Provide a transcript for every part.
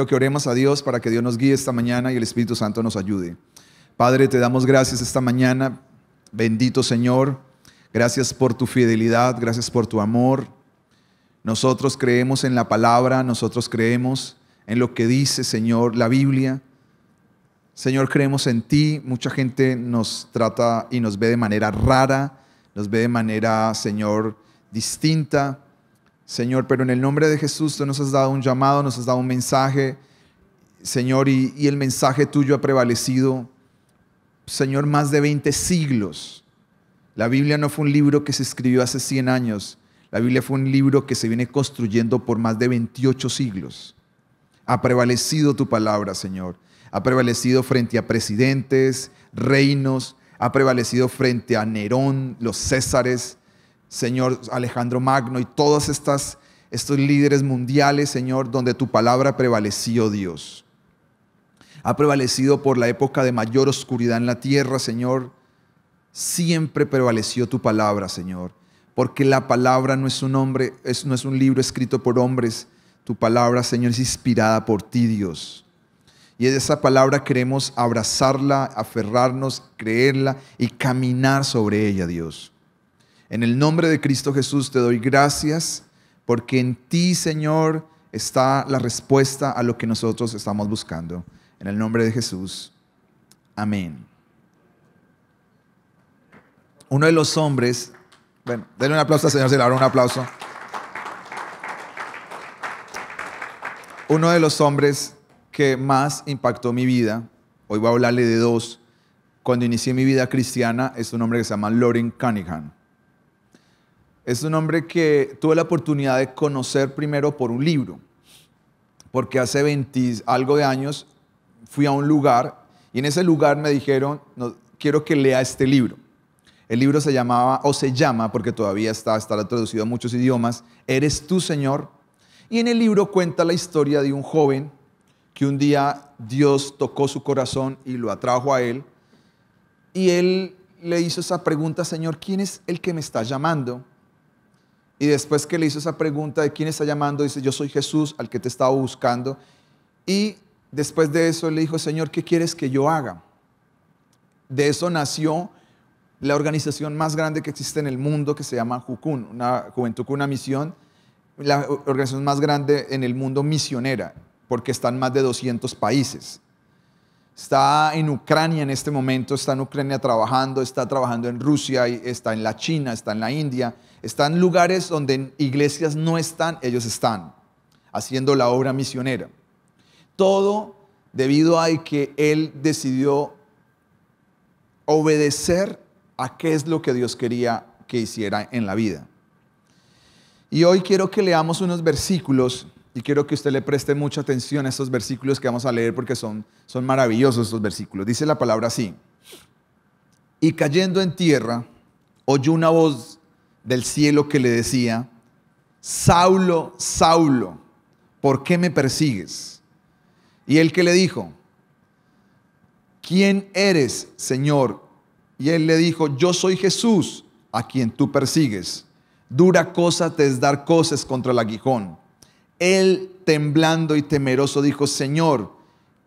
Que oremos a Dios para que Dios nos guíe esta mañana y el Espíritu Santo nos ayude. Padre, te damos gracias esta mañana. Bendito Señor, gracias por tu fidelidad, gracias por tu amor. Nosotros creemos en la palabra, nosotros creemos en lo que dice, Señor, la Biblia. Señor, creemos en ti. Mucha gente nos trata y nos ve de manera rara, nos ve de manera, Señor, distinta. Señor, pero en el nombre de Jesús tú nos has dado un llamado, nos has dado un mensaje, Señor, y el mensaje tuyo ha prevalecido, Señor, más de 20 siglos. La Biblia no fue un libro que se escribió hace 100 años, la Biblia fue un libro que se viene construyendo por más de 28 siglos. Ha prevalecido tu palabra, Señor, ha prevalecido frente a presidentes, reinos, ha prevalecido frente a Nerón, los Césares, Señor, Alejandro Magno y todos estos líderes mundiales, Señor, donde tu palabra prevaleció, Dios. Ha prevalecido por la época de mayor oscuridad en la tierra, Señor. Siempre prevaleció tu palabra, Señor, porque la palabra no es un libro escrito por hombres. Tu palabra, Señor, es inspirada por ti, Dios. Y de esa palabra queremos abrazarla, aferrarnos, creerla y caminar sobre ella, Dios. En el nombre de Cristo Jesús te doy gracias porque en ti, Señor, está la respuesta a lo que nosotros estamos buscando. En el nombre de Jesús. Amén. Uno de los hombres, bueno, denle un aplauso al Señor, se le dará un aplauso. Uno de los hombres que más impactó mi vida, hoy voy a hablarle de dos, cuando inicié mi vida cristiana, es un hombre que se llama Loren Cunningham. Es un hombre que tuve la oportunidad de conocer primero por un libro, porque hace 20 algo de años fui a un lugar y en ese lugar me dijeron, no, quiero que lea este libro. El libro se llama, porque todavía estará traducido a muchos idiomas, ¿Eres tú, Señor? Y en el libro cuenta la historia de un joven que un día Dios tocó su corazón y lo atrajo a él, y él le hizo esa pregunta, Señor, ¿quién es el que me está llamando? Y después que le hizo esa pregunta de quién está llamando, dice, yo soy Jesús, al que te estaba buscando. Y después de eso le dijo, Señor, ¿qué quieres que yo haga? De eso nació la organización más grande que existe en el mundo, que se llama Jukun, una Juventud con una Misión, la organización más grande en el mundo misionera, porque está en más de 200 países. Está en Ucrania en este momento, está en Ucrania trabajando, está trabajando en Rusia, está en la China, está en la India, está en lugares donde iglesias no están, ellos están haciendo la obra misionera. Todo debido a que él decidió obedecer a qué es lo que Dios quería que hiciera en la vida. Y hoy quiero que leamos unos versículos y quiero que usted le preste mucha atención a estos versículos que vamos a leer porque son maravillosos estos versículos. Dice la palabra así: y cayendo en tierra, oyó una voz del cielo que le decía, Saulo, Saulo, ¿por qué me persigues? Y él que le dijo, ¿quién eres, Señor? Y él le dijo, yo soy Jesús, a quien tú persigues. Dura cosa te es dar coces contra el aguijón. Él, temblando y temeroso, dijo, Señor,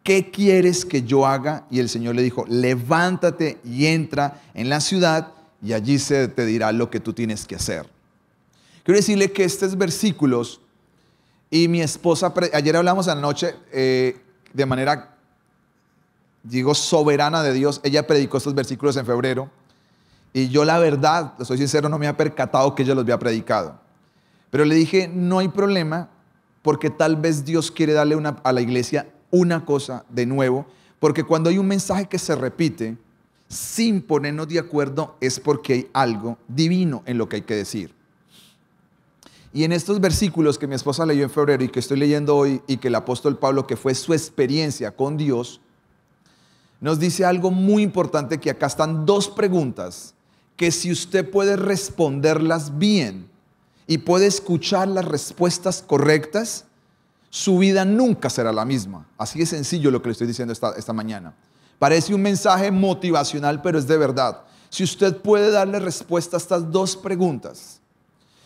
¿qué quieres que yo haga? Y el Señor le dijo, levántate y entra en la ciudad y allí se te dirá lo que tú tienes que hacer. Quiero decirle que estos versículos, y mi esposa, ayer hablamos anoche de manera, digo, soberana de Dios. Ella predicó estos versículos en febrero y yo la verdad, soy sincero, no me había percatado que ella los había predicado. Pero le dije, no hay problema, porque tal vez Dios quiere darle a la iglesia una cosa de nuevo, porque cuando hay un mensaje que se repite sin ponernos de acuerdo es porque hay algo divino en lo que hay que decir. Y en estos versículos que mi esposa leyó en febrero y que estoy leyendo hoy, y que el apóstol Pablo, que fue su experiencia con Dios, nos dice algo muy importante, que acá están dos preguntas que si usted puede responderlas bien y puede escuchar las respuestas correctas, su vida nunca será la misma. Así de sencillo lo que le estoy diciendo esta mañana. Parece un mensaje motivacional, pero es de verdad. Si usted puede darle respuesta a estas dos preguntas,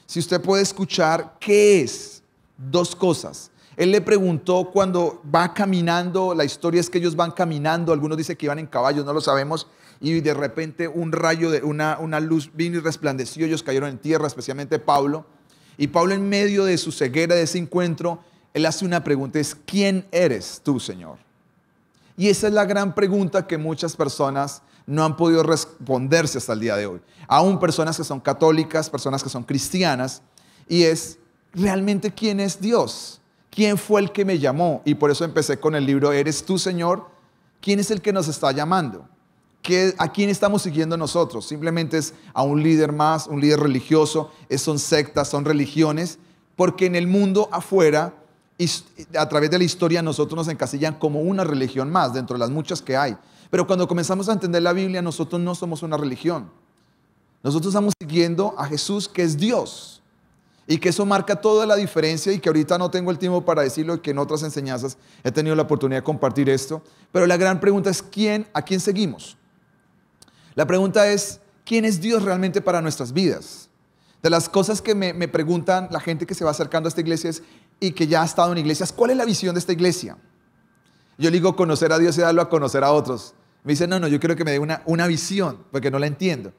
si usted puede escuchar qué es, dos cosas, Él le preguntó cuando va caminando, la historia es que ellos van caminando, algunos dicen que iban en caballos, no lo sabemos, y de repente un rayo, una luz vino y resplandeció, ellos cayeron en tierra, especialmente Pablo. Y Pablo, en medio de su ceguera, de ese encuentro, él hace una pregunta, es: ¿quién eres tú, Señor? Y esa es la gran pregunta que muchas personas no han podido responderse hasta el día de hoy. Aún personas que son católicas, personas que son cristianas, y es: ¿realmente quién es Dios? ¿Quién fue el que me llamó? Y por eso empecé con el libro ¿Eres tú, Señor? ¿Quién es el que nos está llamando? ¿A quién estamos siguiendo nosotros? Simplemente es a un líder más, un líder religioso, son sectas, son religiones, porque en el mundo afuera, a través de la historia, nosotros nos encasillan como una religión más, dentro de las muchas que hay. Pero cuando comenzamos a entender la Biblia, nosotros no somos una religión. Nosotros estamos siguiendo a Jesús, que es Dios. Y que eso marca toda la diferencia, y que ahorita no tengo el tiempo para decirlo, y que en otras enseñanzas he tenido la oportunidad de compartir esto. Pero la gran pregunta es: ¿a quién seguimos? La pregunta es: ¿quién es Dios realmente para nuestras vidas? De las cosas que me preguntan la gente que se va acercando a esta iglesia y que ya ha estado en iglesias: ¿cuál es la visión de esta iglesia? Yo le digo: conocer a Dios y darlo a conocer a otros. Me dicen: no, yo quiero que me dé una visión, porque no la entiendo.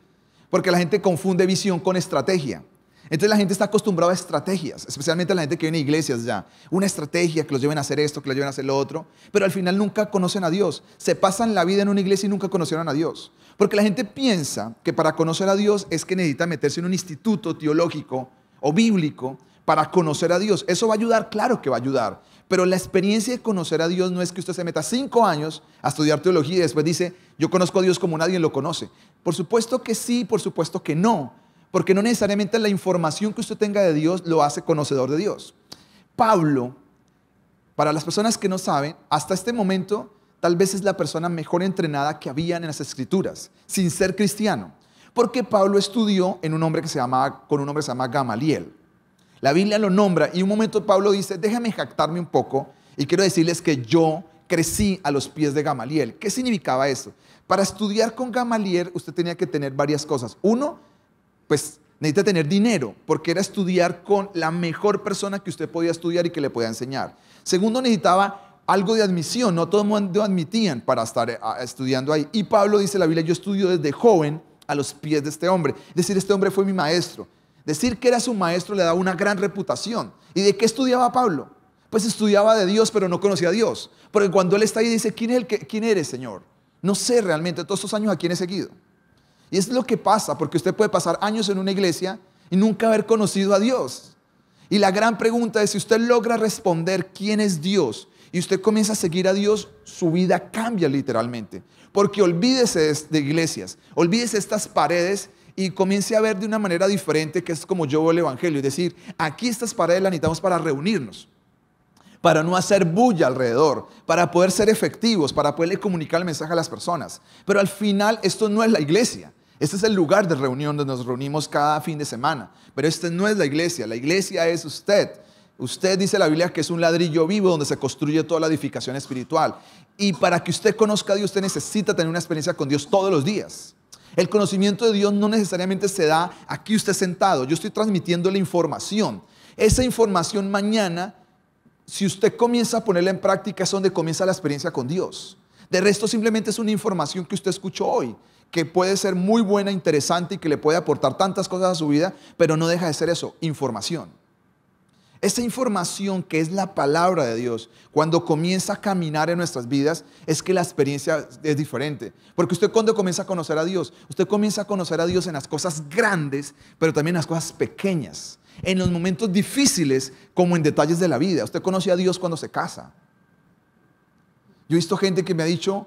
Porque la gente confunde visión con estrategia. Entonces la gente está acostumbrada a estrategias, especialmente la gente que viene a iglesias ya. Una estrategia que los lleven a hacer esto, que los lleven a hacer lo otro, pero al final nunca conocen a Dios. Se pasan la vida en una iglesia y nunca conocieron a Dios. Porque la gente piensa que para conocer a Dios es que necesita meterse en un instituto teológico o bíblico para conocer a Dios. Eso va a ayudar, claro que va a ayudar. Pero la experiencia de conocer a Dios no es que usted se meta 5 años a estudiar teología y después dice: yo conozco a Dios como nadie lo conoce. Por supuesto que sí, por supuesto que no. Porque no necesariamente la información que usted tenga de Dios lo hace conocedor de Dios. Pablo, para las personas que no saben, hasta este momento tal vez es la persona mejor entrenada que habían en las Escrituras, sin ser cristiano. Porque Pablo estudió con un hombre que se llama Gamaliel. La Biblia lo nombra, y un momento Pablo dice: déjame jactarme un poco, y quiero decirles que yo crecí a los pies de Gamaliel. ¿Qué significaba esto? Para estudiar con Gamaliel usted tenía que tener varias cosas. Uno, pues necesita tener dinero, porque era estudiar con la mejor persona que usted podía estudiar y que le podía enseñar. Segundo, necesitaba algo de admisión. No todo el mundo admitían para estar estudiando ahí. Y Pablo dice en la Biblia: yo estudio desde joven a los pies de este hombre. Es decir, este hombre fue mi maestro. Decir que era su maestro le daba una gran reputación. ¿Y de qué estudiaba Pablo? Pues estudiaba de Dios, pero no conocía a Dios. Porque cuando él está ahí dice: ¿quién eres, Señor? No sé realmente, todos estos años a quién he seguido. Y es lo que pasa, porque usted puede pasar años en una iglesia y nunca haber conocido a Dios. Y la gran pregunta es: si usted logra responder quién es Dios y usted comienza a seguir a Dios, su vida cambia literalmente. Porque olvídese de iglesias, olvídese estas paredes y comience a ver de una manera diferente, que es como yo veo el evangelio. Es decir, aquí estas paredes las necesitamos para reunirnos, para no hacer bulla alrededor, para poder ser efectivos, para poderle comunicar el mensaje a las personas. Pero al final esto no es la iglesia. Este es el lugar de reunión donde nos reunimos cada fin de semana. Pero este no es la iglesia. La iglesia es usted. Usted, dice la Biblia, que es un ladrillo vivo donde se construye toda la edificación espiritual. Y para que usted conozca a Dios, usted necesita tener una experiencia con Dios todos los días. El conocimiento de Dios no necesariamente se da aquí usted sentado. Yo estoy transmitiendo la información. Esa información mañana, si usted comienza a ponerla en práctica, es donde comienza la experiencia con Dios. De resto, simplemente es una información que usted escuchó hoy, que puede ser muy buena, interesante y que le puede aportar tantas cosas a su vida, pero no deja de ser eso, información. Esa información, que es la palabra de Dios, cuando comienza a caminar en nuestras vidas, es que la experiencia es diferente. Porque usted, cuando comienza a conocer a Dios, usted comienza a conocer a Dios en las cosas grandes, pero también en las cosas pequeñas, en los momentos difíciles, como en detalles de la vida. Usted conoce a Dios cuando se casa. Yo he visto gente que me ha dicho: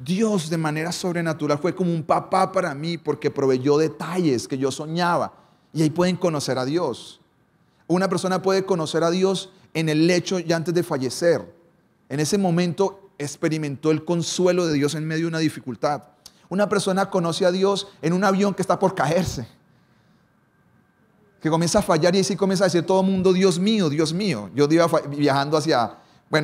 Dios de manera sobrenatural fue como un papá para mí, porque proveyó detalles que yo soñaba. Y ahí pueden conocer a Dios. Una persona puede conocer a Dios en el lecho ya antes de fallecer. En ese momento experimentó el consuelo de Dios en medio de una dificultad. Una persona conoce a Dios en un avión que está por caerse, que comienza a fallar, y así comienza a decir todo el mundo: Dios mío, Dios mío. Yo iba viajando hacia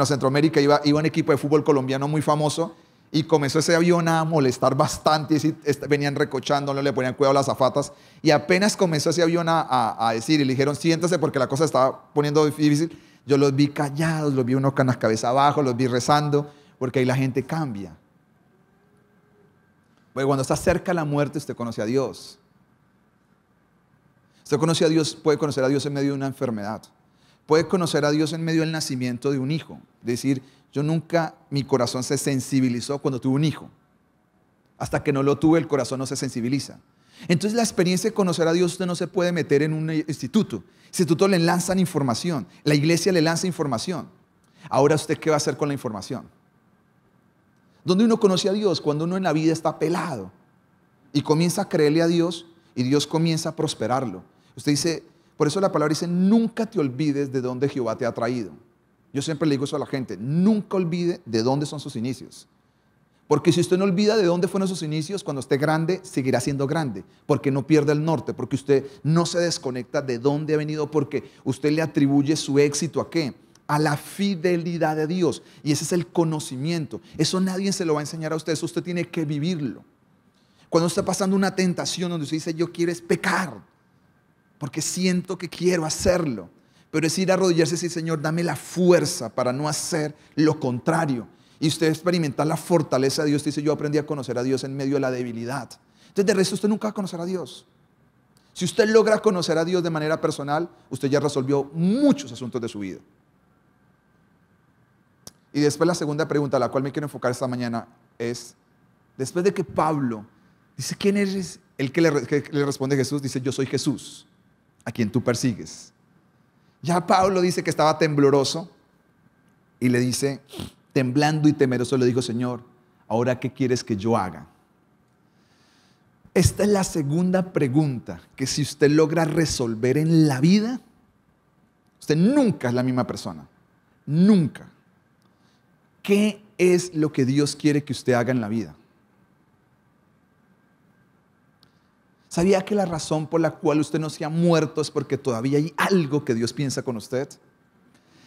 Centroamérica, iba un equipo de fútbol colombiano muy famoso, y comenzó ese avión a molestar bastante, y venían recochándolo, le ponían cuidado a las azafatas, y apenas comenzó ese avión a decir, y le dijeron: siéntase porque la cosa estaba poniendo difícil, Yo los vi callados, los vi uno con la cabeza abajo, los vi rezando, porque ahí la gente cambia. Porque cuando está cerca la muerte, usted conoce a Dios. Usted conoce a Dios, puede conocer a Dios en medio de una enfermedad. Puede conocer a Dios en medio del nacimiento de un hijo. Es decir, yo nunca, mi corazón se sensibilizó cuando tuve un hijo. Hasta que no lo tuve, el corazón no se sensibiliza. Entonces la experiencia de conocer a Dios, usted no se puede meter en un instituto. El instituto le lanzan información, la iglesia le lanza información. Ahora, ¿usted qué va a hacer con la información? ¿Dónde uno conoce a Dios? Cuando uno en la vida está pelado y comienza a creerle a Dios y Dios comienza a prosperarlo. Usted dice, por eso la palabra dice, nunca te olvides de dónde Jehová te ha traído. Yo siempre le digo eso a la gente, nunca olvide de dónde son sus inicios. Porque si usted no olvida de dónde fueron sus inicios, cuando esté grande, seguirá siendo grande. Porque no pierde el norte, porque usted no se desconecta de dónde ha venido, porque usted le atribuye su éxito ¿a qué? A la fidelidad de Dios. Y ese es el conocimiento. Eso nadie se lo va a enseñar a usted, eso usted tiene que vivirlo. Cuando está pasando una tentación donde usted dice, yo quiero es pecar, porque siento que quiero hacerlo. Pero es ir a arrodillarse y decir, Señor, dame la fuerza para no hacer lo contrario. Y usted experimentar la fortaleza de Dios. Dice, yo aprendí a conocer a Dios en medio de la debilidad. Entonces, de resto, usted nunca va a conocer a Dios. Si usted logra conocer a Dios de manera personal, usted ya resolvió muchos asuntos de su vida. Y después la segunda pregunta a la cual me quiero enfocar esta mañana es, después de que Pablo dice, ¿quién eres? El que le responde Jesús, dice, yo soy Jesús, a quien tú persigues. Ya Pablo dice que estaba tembloroso y le dice, temblando y temeroso le dijo, Señor, ¿ahora qué quieres que yo haga? Esta es la segunda pregunta que si usted logra resolver en la vida, usted nunca es la misma persona. Nunca. ¿Qué es lo que Dios quiere que usted haga en la vida? ¿Sabía que la razón por la cual usted no se ha muerto es porque todavía hay algo que Dios piensa con usted?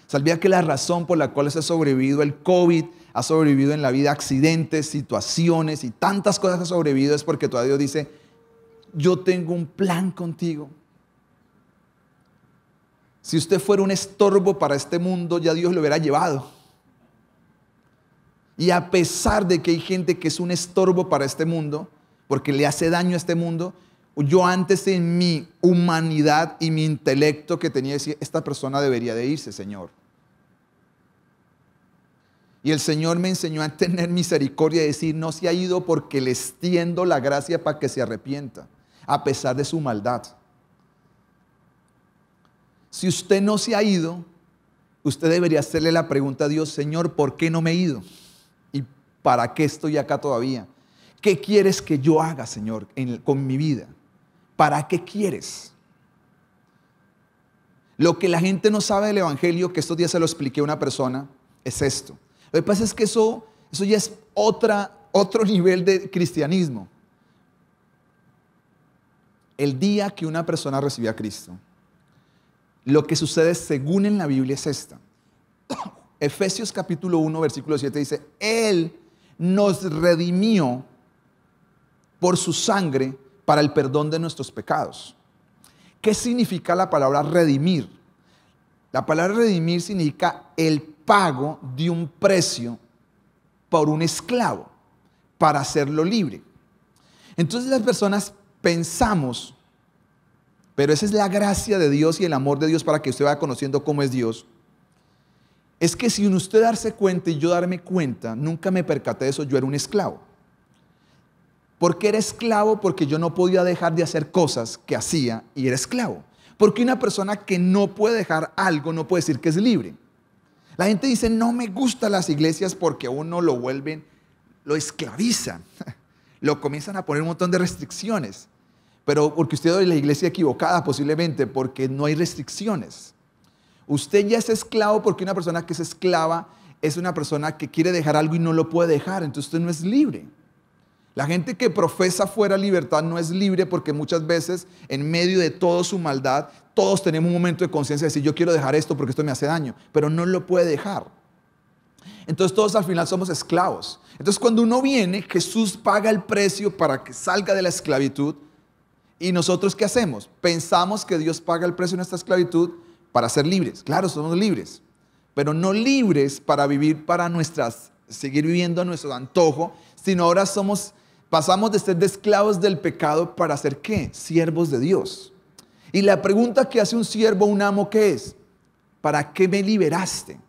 ¿Sabía que la razón por la cual se ha sobrevivido el COVID, ha sobrevivido en la vida accidentes, situaciones y tantas cosas que ha sobrevivido es porque todavía Dios dice, yo tengo un plan contigo? Si usted fuera un estorbo para este mundo, ya Dios lo hubiera llevado. Y a pesar de que hay gente que es un estorbo para este mundo, porque le hace daño a este mundo, yo antes en mi humanidad y mi intelecto que tenía decía, esta persona debería de irse, Señor. Y el Señor me enseñó a tener misericordia y decir, no se ha ido porque le extiendo la gracia para que se arrepienta, a pesar de su maldad. Si usted no se ha ido, usted debería hacerle la pregunta a Dios, Señor, ¿por qué no me he ido? ¿Y para qué estoy acá todavía? ¿Qué quieres que yo haga, Señor, con mi vida? ¿Para qué quieres? Lo que la gente no sabe del Evangelio, que estos días se lo expliqué a una persona, es esto. Lo que pasa es que eso ya es otro nivel de cristianismo. El día que una persona recibe a Cristo, lo que sucede según en la Biblia es esta. Efesios capítulo 1, versículo 7 dice, Él nos redimió por su sangre para el perdón de nuestros pecados. ¿Qué significa la palabra redimir? La palabra redimir significa el pago de un precio por un esclavo para hacerlo libre. Entonces las personas pensamos, pero esa es la gracia de Dios y el amor de Dios para que usted vaya conociendo cómo es Dios. Es que sin usted darse cuenta y yo darme cuenta, nunca me percaté de eso, yo era un esclavo. ¿Por qué era esclavo? Porque yo no podía dejar de hacer cosas que hacía y era esclavo. Porque una persona que no puede dejar algo no puede decir que es libre. La gente dice, no me gustan las iglesias porque a uno lo vuelven, lo esclavizan. Lo comienzan a poner un montón de restricciones. Pero porque usted es la iglesia equivocada posiblemente, porque no hay restricciones. Usted ya es esclavo porque una persona que es esclava es una persona que quiere dejar algo y no lo puede dejar. Entonces usted no es libre. La gente que profesa fuera libertad no es libre porque muchas veces en medio de toda su maldad todos tenemos un momento de conciencia de decir yo quiero dejar esto porque esto me hace daño, pero no lo puede dejar. Entonces todos al final somos esclavos. Entonces cuando uno viene, Jesús paga el precio para que salga de la esclavitud. ¿Y nosotros qué hacemos? Pensamos que Dios paga el precio de nuestra esclavitud para ser libres. Claro, somos libres. pero no libres para vivir seguir viviendo a nuestro antojo, sino ahora pasamos de ser de esclavos del pecado para ser ¿qué? Siervos de Dios. Y la pregunta que hace un siervo, un amo, ¿qué es? ¿Para qué me liberaste?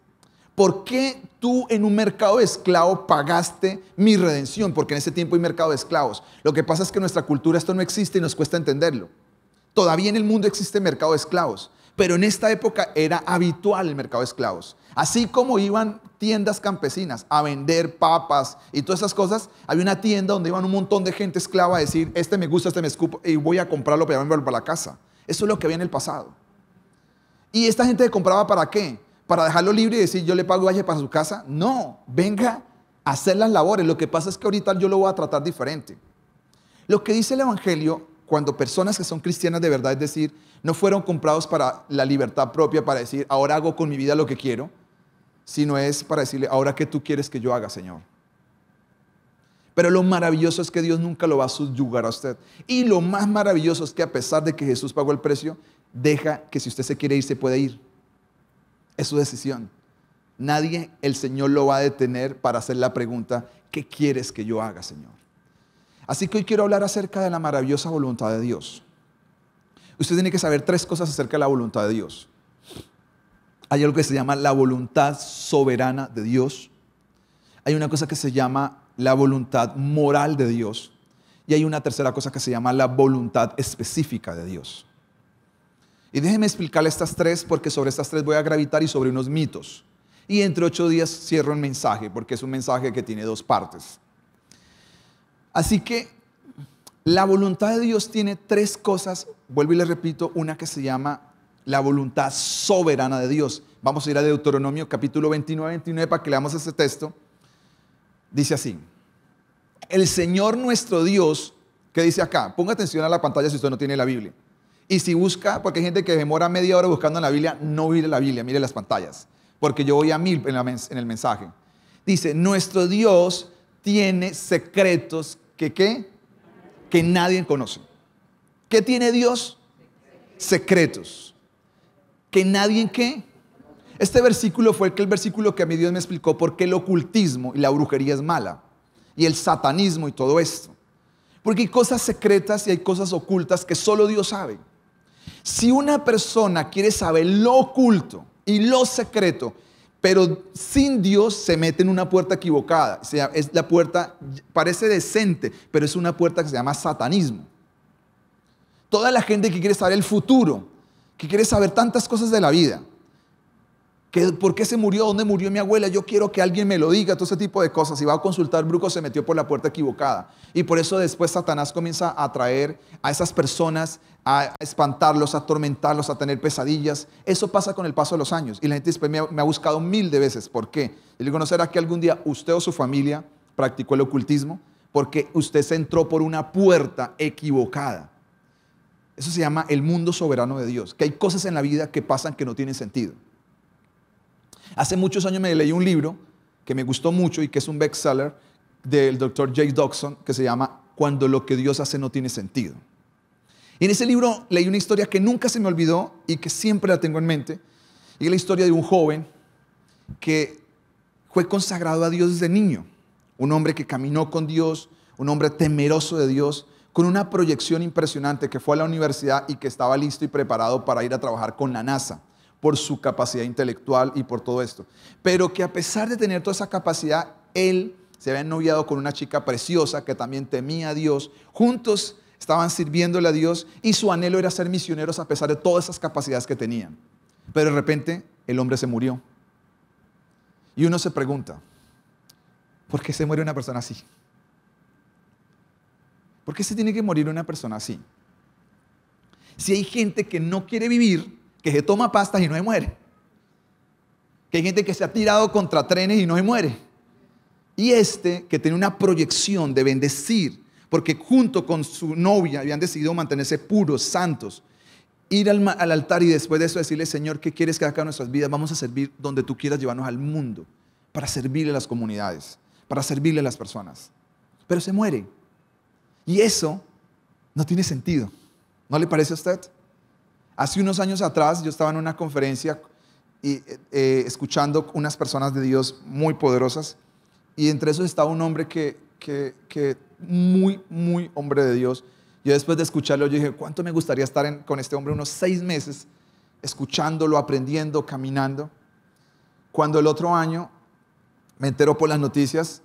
¿Por qué tú en un mercado de esclavo pagaste mi redención? Porque en ese tiempo hay mercado de esclavos. Lo que pasa es que en nuestra cultura esto no existe y nos cuesta entenderlo. Todavía en el mundo existe mercado de esclavos, pero en esta época era habitual el mercado de esclavos. Así como iban tiendas campesinas a vender papas y todas esas cosas, había una tienda donde iban un montón de gente esclava a decir, este me gusta, este me escupo, y voy a comprarlo para llevarme para la casa. Eso es lo que había en el pasado. ¿Y esta gente compraba para qué? ¿Para dejarlo libre y decir, yo le pago y vaya para su casa? No, venga a hacer las labores. Lo que pasa es que ahorita yo lo voy a tratar diferente. Lo que dice el Evangelio, cuando personas que son cristianas de verdad, es decir, no fueron comprados para la libertad propia, para decir, ahora hago con mi vida lo que quiero, sino es para decirle, ahora qué tú quieres que yo haga, Señor. Pero lo maravilloso es que Dios nunca lo va a subyugar a usted. Y lo más maravilloso es que a pesar de que Jesús pagó el precio, deja que si usted se quiere ir, se puede ir. Es su decisión. Nadie, el Señor lo va a detener para hacer la pregunta, ¿qué quieres que yo haga, Señor? Así que hoy quiero hablar acerca de la maravillosa voluntad de Dios. Usted tiene que saber 3 cosas acerca de la voluntad de Dios. Hay algo que se llama la voluntad soberana de Dios. Hay una cosa que se llama la voluntad moral de Dios. Y hay una tercera cosa que se llama la voluntad específica de Dios. Y déjeme explicarle estas 3 porque sobre estas 3 voy a gravitar y sobre unos mitos. Y entre 8 días cierro el mensaje porque es un mensaje que tiene 2 partes. Así que la voluntad de Dios tiene 3 cosas, vuelvo y le repito, una que se llama la voluntad soberana de Dios. Vamos a ir a Deuteronomio capítulo 29 para que leamos ese texto. Dice así, el Señor nuestro Dios, ¿qué dice acá? Ponga atención a la pantalla si usted no tiene la Biblia. Y si busca, porque hay gente que demora media hora buscando en la Biblia, no mire la Biblia, mire las pantallas, porque yo voy a 1000 en el mensaje. Dice, nuestro Dios tiene secretos que nadie conoce. ¿Qué tiene Dios? Secretos. ¿Que nadie qué? Este versículo fue el versículo que a mí Dios me explicó por qué el ocultismo y la brujería es mala. Y el satanismo y todo esto. Porque hay cosas secretas y hay cosas ocultas que solo Dios sabe. Si una persona quiere saber lo oculto y lo secreto, pero sin Dios, se mete en una puerta equivocada. O sea, es la puerta, parece decente, pero es una puerta que se llama satanismo. Toda la gente que quiere saber el futuro, que quiere saber tantas cosas de la vida, que por qué se murió, dónde murió mi abuela, yo quiero que alguien me lo diga, todo ese tipo de cosas. Y va a consultar brujo, se metió por la puerta equivocada. Y por eso después Satanás comienza a atraer a esas personas, a espantarlos, a atormentarlos, a tener pesadillas. Eso pasa con el paso de los años. Y la gente después me ha buscado 1000 de veces. ¿Por qué? Y le digo, ¿no será que algún día usted o su familia practicó el ocultismo? Porque usted se entró por una puerta equivocada. Eso se llama el mundo soberano de Dios. Que hay cosas en la vida que pasan que no tienen sentido. Hace muchos años me leí un libro que me gustó mucho y que es un bestseller del Dr. J. Dodson que se llama Cuando lo que Dios hace no tiene sentido. Y en ese libro leí una historia que nunca se me olvidó y que siempre la tengo en mente. Y es la historia de un joven que fue consagrado a Dios desde niño. Un hombre que caminó con Dios, un hombre temeroso de Dios, con una proyección impresionante, que fue a la universidad y que estaba listo y preparado para ir a trabajar con la NASA por su capacidad intelectual y por todo esto. Pero que a pesar de tener toda esa capacidad, él se había noviado con una chica preciosa que también temía a Dios. Juntos estaban sirviéndole a Dios y su anhelo era ser misioneros a pesar de todas esas capacidades que tenían. Pero de repente el hombre se murió. Y uno se pregunta, ¿por qué se muere una persona así? ¿Por qué se tiene que morir una persona así? Si hay gente que no quiere vivir, que se toma pastas y no se muere. Que hay gente que se ha tirado contra trenes y no se muere. Y que tiene una proyección de bendecir, porque junto con su novia habían decidido mantenerse puros, santos, ir al altar y después de eso decirle, Señor, ¿qué quieres que haga en nuestras vidas? Vamos a servir donde tú quieras llevarnos al mundo, para servirle a las comunidades, para servirle a las personas. Pero se muere. Y eso no tiene sentido. ¿No le parece a usted? Hace unos años atrás yo estaba en una conferencia y escuchando unas personas de Dios muy poderosas, y entre esos estaba un hombre que muy hombre de Dios. Yo después de escucharlo, yo dije, ¿cuánto me gustaría estar con este hombre unos 6 meses, escuchándolo, aprendiendo, caminando? Cuando el otro año me enteró por las noticias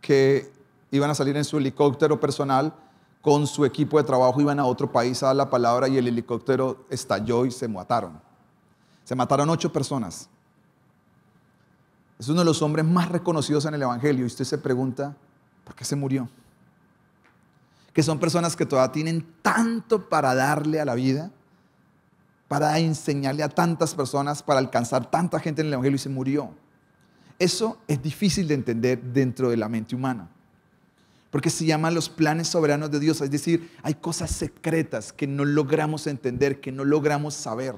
que iban a salir en su helicóptero personal con su equipo de trabajo, iban a otro país a dar la palabra y el helicóptero estalló y se mataron. Se mataron 8 personas. Es uno de los hombres más reconocidos en el Evangelio y usted se pregunta, ¿por qué se murió? Que son personas que todavía tienen tanto para darle a la vida, para enseñarle a tantas personas, para alcanzar tanta gente en el Evangelio y se murió. Eso es difícil de entender dentro de la mente humana, porque se llaman los planes soberanos de Dios, es decir, hay cosas secretas que no logramos entender, que no logramos saber.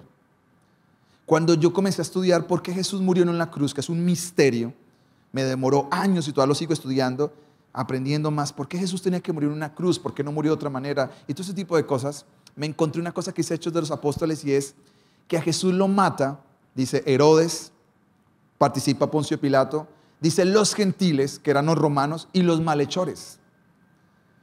Cuando yo comencé a estudiar por qué Jesús murió en la cruz, que es un misterio, me demoró años y todavía lo sigo estudiando, aprendiendo más, por qué Jesús tenía que morir en una cruz, por qué no murió de otra manera, y todo ese tipo de cosas. Me encontré una cosa que dice Hechos de los Apóstoles y es que a Jesús lo mata, dice Herodes, participa Poncio Pilato, dice los gentiles, que eran los romanos, y los malhechores.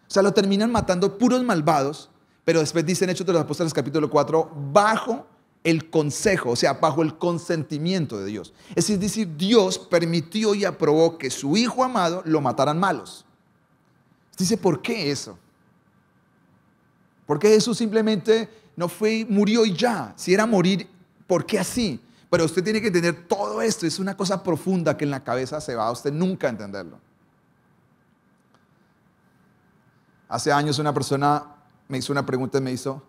O sea, lo terminan matando puros malvados, pero después dice en Hechos de los Apóstoles capítulo 4, bajo el consejo, o sea, bajo el consentimiento de Dios. Es decir, Dios permitió y aprobó que su Hijo amado lo mataran malos. Dice, ¿por qué eso? ¿Por qué Jesús simplemente no fue, murió y ya? Si era morir, ¿por qué así? Pero usted tiene que entender todo esto, es una cosa profunda que en la cabeza se va a usted nunca entenderlo. Hace años una persona me hizo una pregunta y me hizo,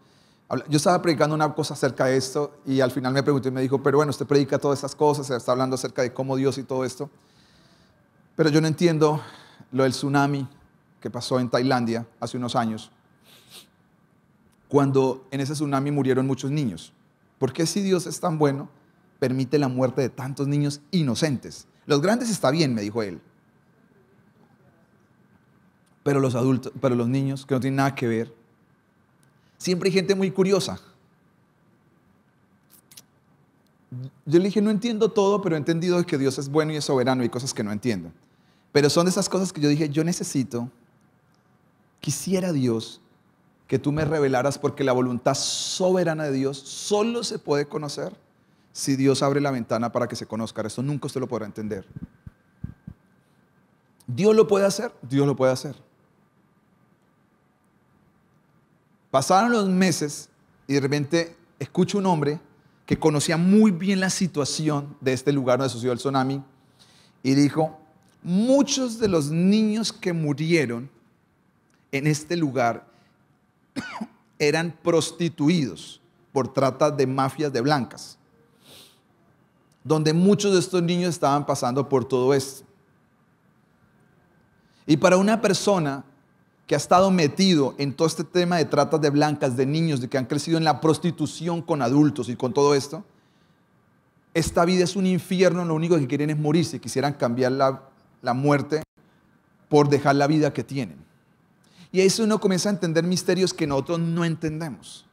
yo estaba predicando una cosa acerca de esto y al final me preguntó y me dijo, pero bueno, usted predica todas estas cosas, está hablando acerca de cómo Dios y todo esto, pero yo no entiendo lo del tsunami que pasó en Tailandia hace unos años, cuando en ese tsunami murieron muchos niños. ¿Por qué si Dios es tan bueno, permite la muerte de tantos niños inocentes? Los grandes está bien, me dijo él, pero los adultos, pero los niños que no tienen nada que ver. Siempre hay gente muy curiosa. Yo le dije, no entiendo todo, pero he entendido que Dios es bueno y es soberano y hay cosas que no entiendo. Pero son de esas cosas que yo dije, quisiera Dios que tú me revelaras, porque la voluntad soberana de Dios solo se puede conocer si Dios abre la ventana para que se conozca. Esto nunca usted lo podrá entender. Dios lo puede hacer, Dios lo puede hacer. Pasaron los meses y de repente escucho un hombre que conocía muy bien la situación de este lugar donde sucedió el tsunami y dijo, muchos de los niños que murieron en este lugar eran prostituidos por trata de mafias de blancas, donde muchos de estos niños estaban pasando por todo esto. Y para una persona que ha estado metido en todo este tema de tratas de blancas, de niños, de que han crecido en la prostitución con adultos y con todo esto, esta vida es un infierno, lo único que quieren es morirse, quisieran cambiar la muerte por dejar la vida que tienen. Y ahí uno comienza a entender misterios que nosotros no entendemos.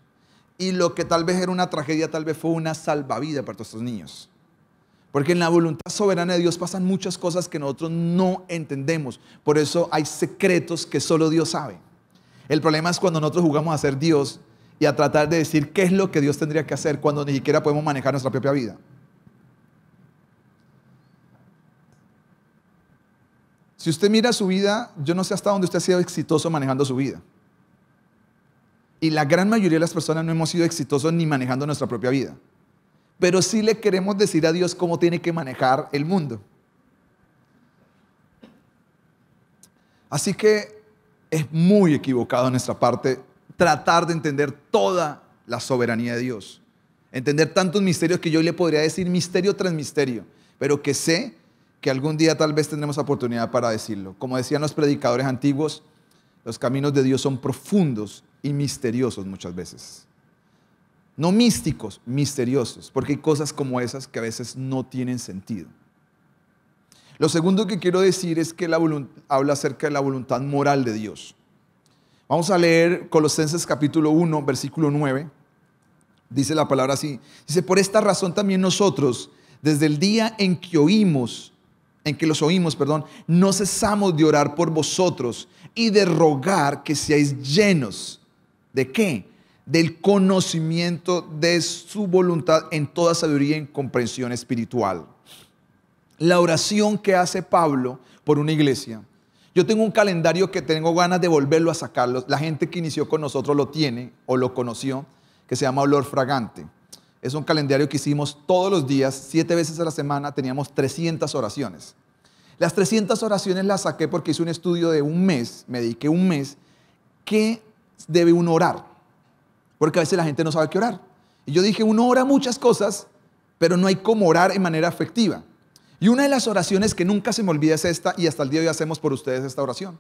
Y lo que tal vez era una tragedia, tal vez fue una salvavidas para todos estos niños. Porque en la voluntad soberana de Dios pasan muchas cosas que nosotros no entendemos. Por eso hay secretos que solo Dios sabe. El problema es cuando nosotros jugamos a ser Dios y a tratar de decir qué es lo que Dios tendría que hacer cuando ni siquiera podemos manejar nuestra propia vida. Si usted mira su vida, yo no sé hasta dónde usted ha sido exitoso manejando su vida. Y la gran mayoría de las personas no hemos sido exitosos ni manejando nuestra propia vida. Pero sí le queremos decir a Dios cómo tiene que manejar el mundo. Así que es muy equivocado de nuestra parte tratar de entender toda la soberanía de Dios. Entender tantos misterios que yo le podría decir misterio tras misterio, pero que sé que algún día tal vez tendremos oportunidad para decirlo. Como decían los predicadores antiguos, los caminos de Dios son profundos y misteriosos muchas veces. No místicos, misteriosos, porque hay cosas como esas que a veces no tienen sentido. Lo segundo que quiero decir es que habla acerca de la voluntad moral de Dios. Vamos a leer Colosenses capítulo 1, versículo 9. Dice la palabra así. Dice, por esta razón también nosotros, desde el día en que los oímos, no cesamos de orar por vosotros y de rogar que seáis llenos. ¿De qué? Del conocimiento de su voluntad en toda sabiduría y comprensión espiritual. La oración que hace Pablo por una iglesia. Yo tengo un calendario que tengo ganas de volverlo a sacarlo. La gente que inició con nosotros lo tiene o lo conoció, que se llama Olor Fragante. Es un calendario que hicimos todos los días, 7 veces a la semana, teníamos 300 oraciones. Las 300 oraciones las saqué porque hice un estudio de un mes, me dediqué un mes, ¿qué debe uno orar? Porque a veces la gente no sabe qué orar. Y yo dije, uno ora muchas cosas, pero no hay cómo orar en manera efectiva. Y una de las oraciones que nunca se me olvida es esta, y hasta el día de hoy hacemos por ustedes esta oración.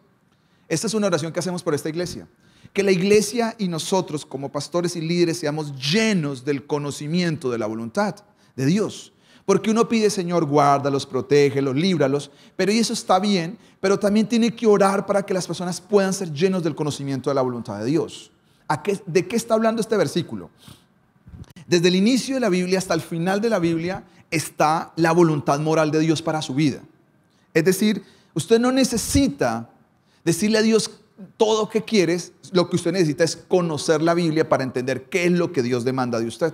Esta es una oración que hacemos por esta iglesia. Que la iglesia y nosotros como pastores y líderes seamos llenos del conocimiento de la voluntad de Dios. Porque uno pide, Señor, guárdalos, protégelos, líbralos, pero y eso está bien, pero también tiene que orar para que las personas puedan ser llenos del conocimiento de la voluntad de Dios. ¿De qué está hablando este versículo? Desde el inicio de la Biblia hasta el final de la Biblia está la voluntad moral de Dios para su vida. Es decir, usted no necesita decirle a Dios todo lo que quieres, lo que usted necesita es conocer la Biblia para entender qué es lo que Dios demanda de usted.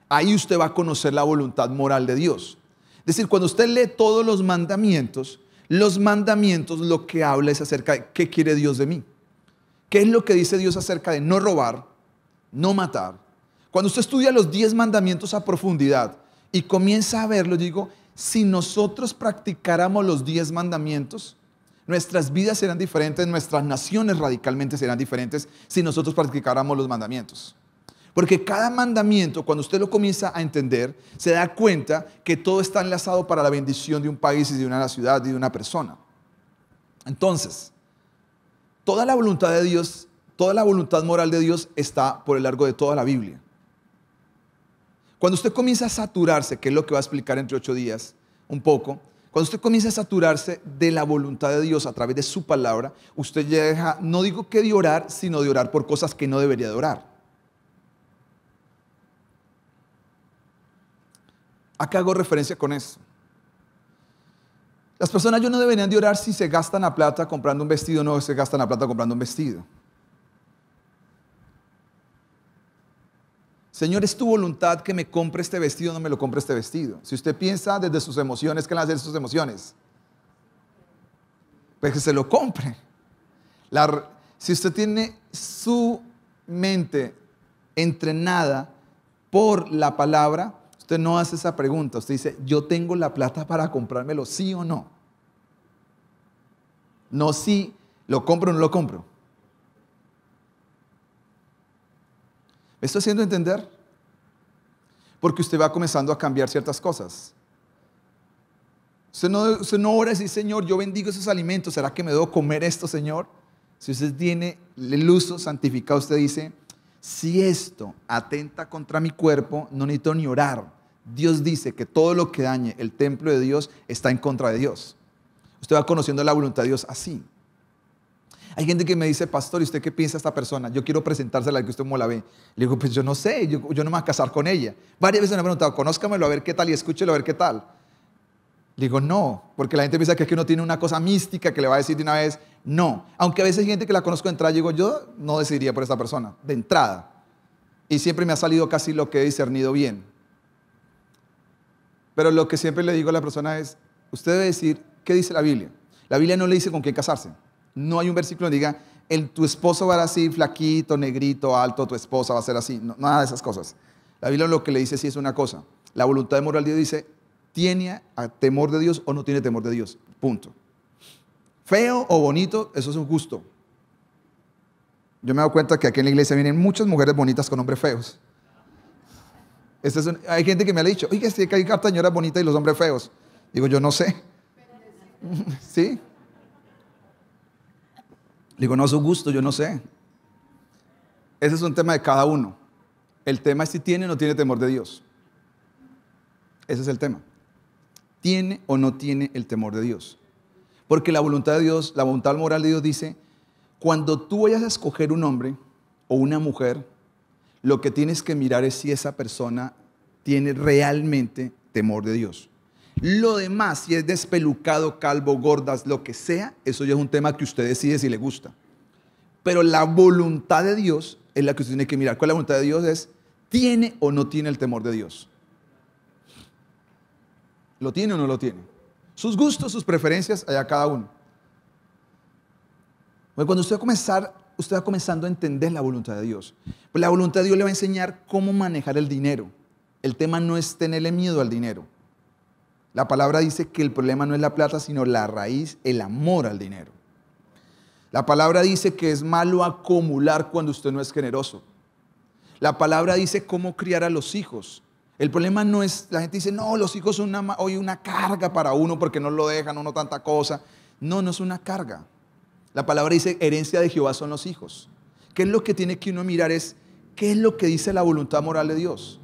Ahí usted va a conocer la voluntad moral de Dios. Es decir, cuando usted lee todos los mandamientos lo que habla es acerca de qué quiere Dios de mí. ¿Qué es lo que dice Dios acerca de no robar, no matar? Cuando usted estudia los 10 mandamientos a profundidad y comienza a verlo, digo, si nosotros practicáramos los 10 mandamientos, nuestras vidas serán diferentes, nuestras naciones radicalmente serán diferentes si nosotros practicáramos los mandamientos. Porque cada mandamiento, cuando usted lo comienza a entender, se da cuenta que todo está enlazado para la bendición de un país y de una ciudad y de una persona. Entonces, toda la voluntad de Dios, toda la voluntad moral de Dios está por el largo de toda la Biblia. Cuando usted comienza a saturarse, que es lo que va a explicar entre 8 días, un poco, cuando usted comienza a saturarse de la voluntad de Dios a través de su palabra, usted ya deja, no digo que de orar, sino de orar por cosas que no debería de orar. ¿A qué hago referencia con eso? Las personas no deberían de orar si se gastan la plata comprando un vestido o no se gastan la plata comprando un vestido. Señor, es tu voluntad que me compre este vestido o no me lo compre este vestido. Si usted piensa desde sus emociones, ¿qué van a hacer sus emociones? Pues que se lo compre. Si usted tiene su mente entrenada por la palabra, usted no hace esa pregunta. Usted dice, yo tengo la plata para comprármelo, ¿sí o no? No si lo compro o no lo compro. ¿Me estoy haciendo entender? Porque usted va comenzando a cambiar ciertas cosas. Usted no ora y dice, Señor, yo bendigo esos alimentos. ¿Será que me debo comer esto, Señor? Si usted tiene el uso santificado, usted dice, si esto atenta contra mi cuerpo, no necesito ni orar. Dios dice que todo lo que dañe el templo de Dios está en contra de Dios. Usted va conociendo la voluntad de Dios así. Hay gente que me dice, pastor, ¿y usted qué piensa de esta persona? Yo quiero presentársela, que usted cómo la ve. Le digo, pues yo no sé, yo no me voy a casar con ella. Varias veces me han preguntado, conózcamelo a ver qué tal y escúchelo a ver qué tal. Le digo, no, porque la gente piensa que es que uno tiene una cosa mística que le va a decir de una vez, no. Aunque a veces hay gente que la conozco de entrada, digo, yo no decidiría por esta persona, de entrada. Y siempre me ha salido casi lo que he discernido bien. Pero lo que siempre le digo a la persona es, usted debe decir, ¿qué dice la Biblia? La Biblia no le dice con quién casarse. No hay un versículo que diga, tu esposo va a ser así, flaquito, negrito, alto, tu esposa va a ser así. No, nada de esas cosas. La Biblia lo que le dice sí es una cosa. La voluntad moral de Dios dice, ¿tiene temor de Dios o no tiene temor de Dios? Punto. Feo o bonito, eso es un gusto. Yo me he dado cuenta que aquí en la iglesia vienen muchas mujeres bonitas con hombres feos. Hay gente que me ha dicho, oiga, sí que hay hartas señoras bonitas y los hombres feos. Digo, yo no sé. ¿Sí? Digo, no, es su gusto, yo no sé. Ese es un tema de cada uno. El tema es si tiene o no tiene temor de Dios. Ese es el tema. ¿Tiene o no tiene el temor de Dios? Porque la voluntad de Dios, la voluntad moral de Dios dice, cuando tú vayas a escoger un hombre o una mujer, lo que tienes que mirar es si esa persona tiene realmente temor de Dios. Lo demás, si es despelucado, calvo, gordas, lo que sea, eso ya es un tema que usted decide si le gusta. Pero la voluntad de Dios es la que usted tiene que mirar. ¿Cuál es la voluntad de Dios? Es, ¿tiene o no tiene el temor de Dios? ¿Lo tiene o no lo tiene? Sus gustos, sus preferencias, allá cada uno. Bueno, cuando usted va comenzando a entender la voluntad de Dios. Pues la voluntad de Dios le va a enseñar cómo manejar el dinero. El tema no es tenerle miedo al dinero. La palabra dice que el problema no es la plata, sino la raíz, el amor al dinero. La palabra dice que es malo acumular cuando usted no es generoso. La palabra dice cómo criar a los hijos. El problema no es, la gente dice, no, los hijos son hoy una carga para uno porque no lo dejan, uno tanta cosa. No, no es una carga. La palabra dice, herencia de Jehová son los hijos. ¿Qué es lo que tiene que uno mirar? Es, ¿qué es lo que dice la voluntad moral de Dios?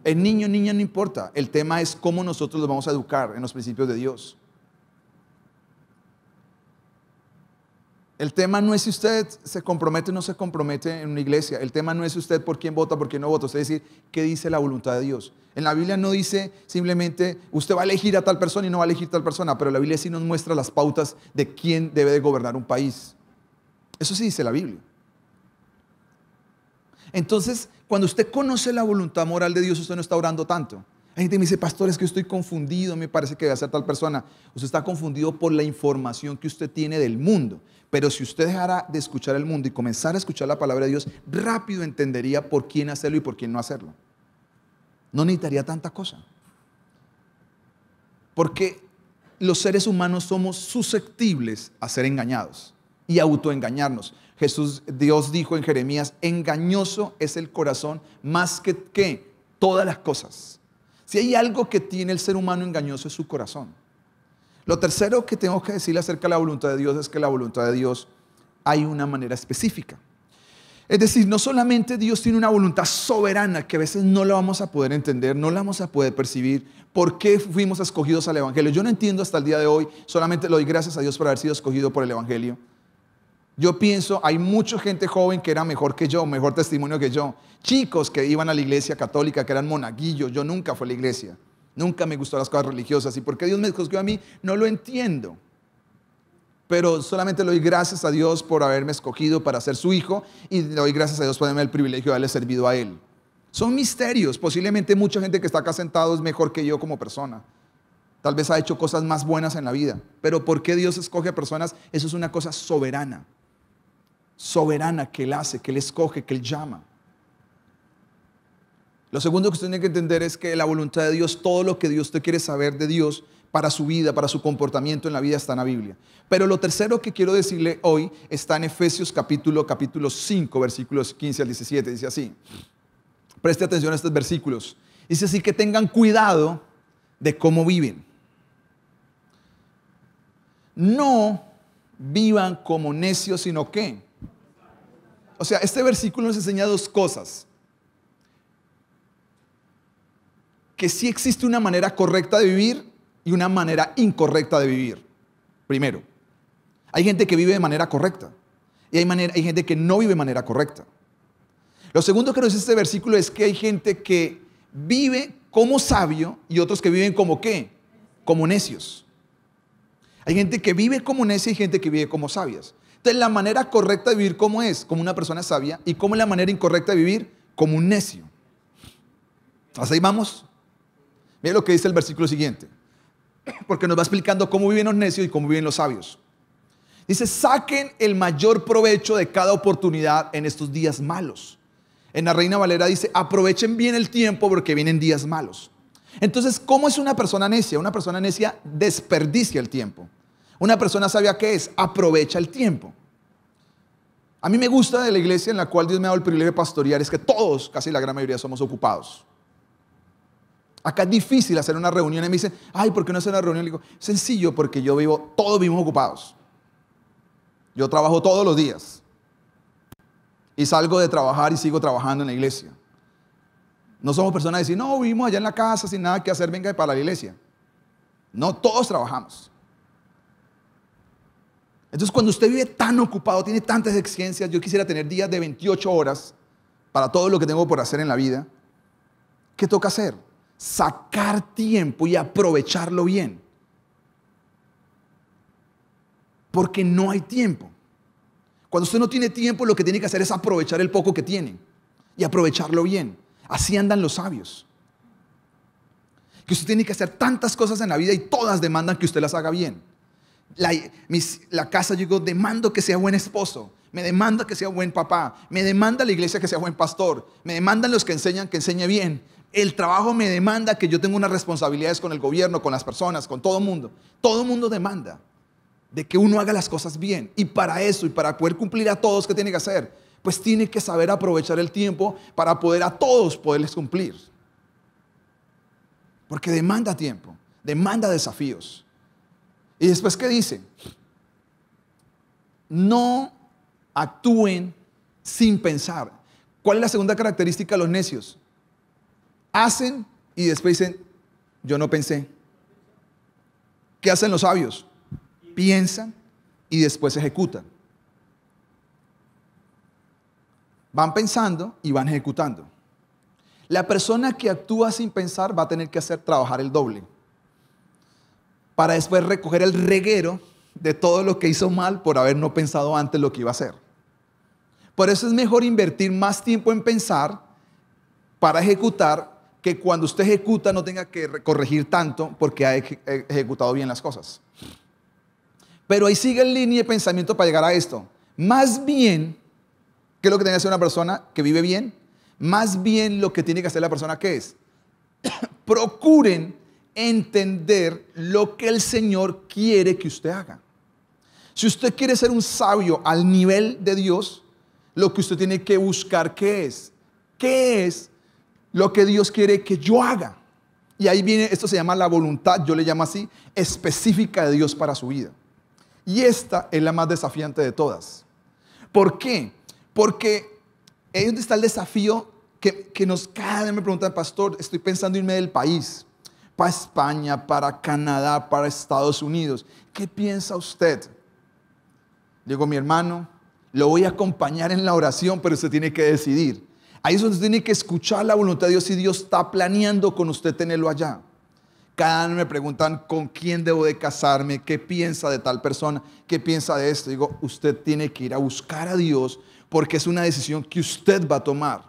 El niño, niña, no importa. El tema es cómo nosotros los vamos a educar en los principios de Dios. El tema no es si usted se compromete o no se compromete en una iglesia. El tema no es usted por quién vota, por quién no vota. Usted decir, ¿qué dice la voluntad de Dios? En la Biblia no dice simplemente, usted va a elegir a tal persona y no va a elegir a tal persona. Pero la Biblia sí nos muestra las pautas de quién debe de gobernar un país. Eso sí dice la Biblia. Entonces, cuando usted conoce la voluntad moral de Dios, usted no está orando tanto. Hay gente que me dice, pastor, es que estoy confundido, me parece que debe ser tal persona. Usted está confundido por la información que usted tiene del mundo. Pero si usted dejara de escuchar el mundo y comenzara a escuchar la palabra de Dios, rápido entendería por quién hacerlo y por quién no hacerlo. No necesitaría tanta cosa. Porque los seres humanos somos susceptibles a ser engañados y autoengañarnos. Dios dijo en Jeremías, engañoso es el corazón más que todas las cosas. Si hay algo que tiene el ser humano engañoso es su corazón. Lo tercero que tengo que decirle acerca de la voluntad de Dios es que la voluntad de Dios hay una manera específica. Es decir, no solamente Dios tiene una voluntad soberana que a veces no la vamos a poder entender, no la vamos a poder percibir. ¿Por qué fuimos escogidos al Evangelio? Yo no entiendo hasta el día de hoy, solamente le doy gracias a Dios por haber sido escogido por el Evangelio. Yo pienso, hay mucha gente joven que era mejor que yo, mejor testimonio que yo. Chicos que iban a la iglesia católica, que eran monaguillos. Yo nunca fui a la iglesia. Nunca me gustaron las cosas religiosas. ¿Y por qué Dios me escogió a mí? No lo entiendo. Pero solamente le doy gracias a Dios por haberme escogido para ser su hijo. Y le doy gracias a Dios por darme el privilegio de haberle servido a Él. Son misterios. Posiblemente mucha gente que está acá sentado es mejor que yo como persona. Tal vez ha hecho cosas más buenas en la vida. Pero ¿por qué Dios escoge a personas? Eso es una cosa soberana. Soberana que Él hace, que Él escoge, que Él llama. Lo segundo que usted tiene que entender es que la voluntad de Dios, todo lo que Dios te quiere saber de Dios para su vida, para su comportamiento en la vida está en la Biblia. Pero lo tercero que quiero decirle hoy está en Efesios capítulo 5, versículos 15 al 17. Dice así, preste atención a estos versículos. Dice así que tengan cuidado de cómo viven. No vivan como necios, sino que. O sea, este versículo nos enseña dos cosas. Que sí existe una manera correcta de vivir y una manera incorrecta de vivir. Primero, hay gente que vive de manera correcta y hay gente que no vive de manera correcta. Lo segundo que nos dice este versículo es que hay gente que vive como sabio y otros que viven como ¿qué? Como necios. Hay gente que vive como necia y gente que vive como sabias. Entonces, la manera correcta de vivir, ¿cómo es? Como una persona sabia. ¿Y cómo es la manera incorrecta de vivir? Como un necio. ¿Hasta ahí vamos? Mira lo que dice el versículo siguiente. Porque nos va explicando cómo viven los necios y cómo viven los sabios. Dice, saquen el mayor provecho de cada oportunidad en estos días malos. En la Reina Valera dice, aprovechen bien el tiempo porque vienen días malos. Entonces, ¿cómo es una persona necia? Una persona necia desperdicia el tiempo. Una persona sabia, ¿qué es? Aprovecha el tiempo. A mí me gusta de la iglesia en la cual Dios me ha dado el privilegio de pastorear, es que todos, casi la gran mayoría, somos ocupados. Acá es difícil hacer una reunión y me dicen, ay, ¿por qué no hacer una reunión? Le digo, sencillo, porque todos vivimos ocupados. Yo trabajo todos los días. Y salgo de trabajar y sigo trabajando en la iglesia. No somos personas de decir, no, vivimos allá en la casa sin nada que hacer, venga para la iglesia. No, todos trabajamos. Entonces, cuando usted vive tan ocupado, tiene tantas exigencias, yo quisiera tener días de 28 horas para todo lo que tengo por hacer en la vida, ¿qué toca hacer? Sacar tiempo y aprovecharlo bien. Porque no hay tiempo. Cuando usted no tiene tiempo, lo que tiene que hacer es aprovechar el poco que tiene y aprovecharlo bien. Así andan los sabios. Que usted tiene que hacer tantas cosas en la vida y todas demandan que usted las haga bien. La casa, yo digo, demando que sea buen esposo, me demanda que sea buen papá, me demanda la iglesia que sea buen pastor, me demandan los que enseñan que enseñe bien. El trabajo me demanda que yo tenga unas responsabilidades con el gobierno, con las personas, con todo el mundo. Todo el mundo demanda de que uno haga las cosas bien. Y para eso, y para poder cumplir a todos, ¿qué tiene que hacer? Pues tiene que saber aprovechar el tiempo para poder a todos poderles cumplir. Porque demanda tiempo, demanda desafíos. Y después, ¿qué dice? No actúen sin pensar. ¿Cuál es la segunda característica de los necios? Hacen y después dicen, yo no pensé. ¿Qué hacen los sabios? Piensan y después ejecutan. Van pensando y van ejecutando. La persona que actúa sin pensar va a tener que trabajar el doble para después recoger el reguero de todo lo que hizo mal por haber no pensado antes lo que iba a hacer. Por eso es mejor invertir más tiempo en pensar para ejecutar, que cuando usted ejecuta no tenga que corregir tanto porque ha ejecutado bien las cosas. Pero ahí sigue en línea de pensamiento para llegar a esto. Más bien, ¿qué es lo que tiene que hacer una persona que vive bien? Más bien lo que tiene que hacer la persona que es. Procuren entender lo que el Señor quiere que usted haga. Si usted quiere ser un sabio al nivel de Dios, lo que usted tiene que buscar, ¿qué es? ¿Qué es lo que Dios quiere que yo haga? Y ahí viene, esto se llama la voluntad, yo le llamo así, específica de Dios para su vida. Y esta es la más desafiante de todas. ¿Por qué? Porque ahí donde está el desafío que cada vez me preguntan, pastor, estoy pensando irme del país, para España, para Canadá, para Estados Unidos. ¿Qué piensa usted? Digo, mi hermano, lo voy a acompañar en la oración, pero usted tiene que decidir. Ahí es donde usted tiene que escuchar la voluntad de Dios y Dios está planeando con usted tenerlo allá. Cada año me preguntan con quién debo de casarme, qué piensa de tal persona, qué piensa de esto. Digo, usted tiene que ir a buscar a Dios porque es una decisión que usted va a tomar.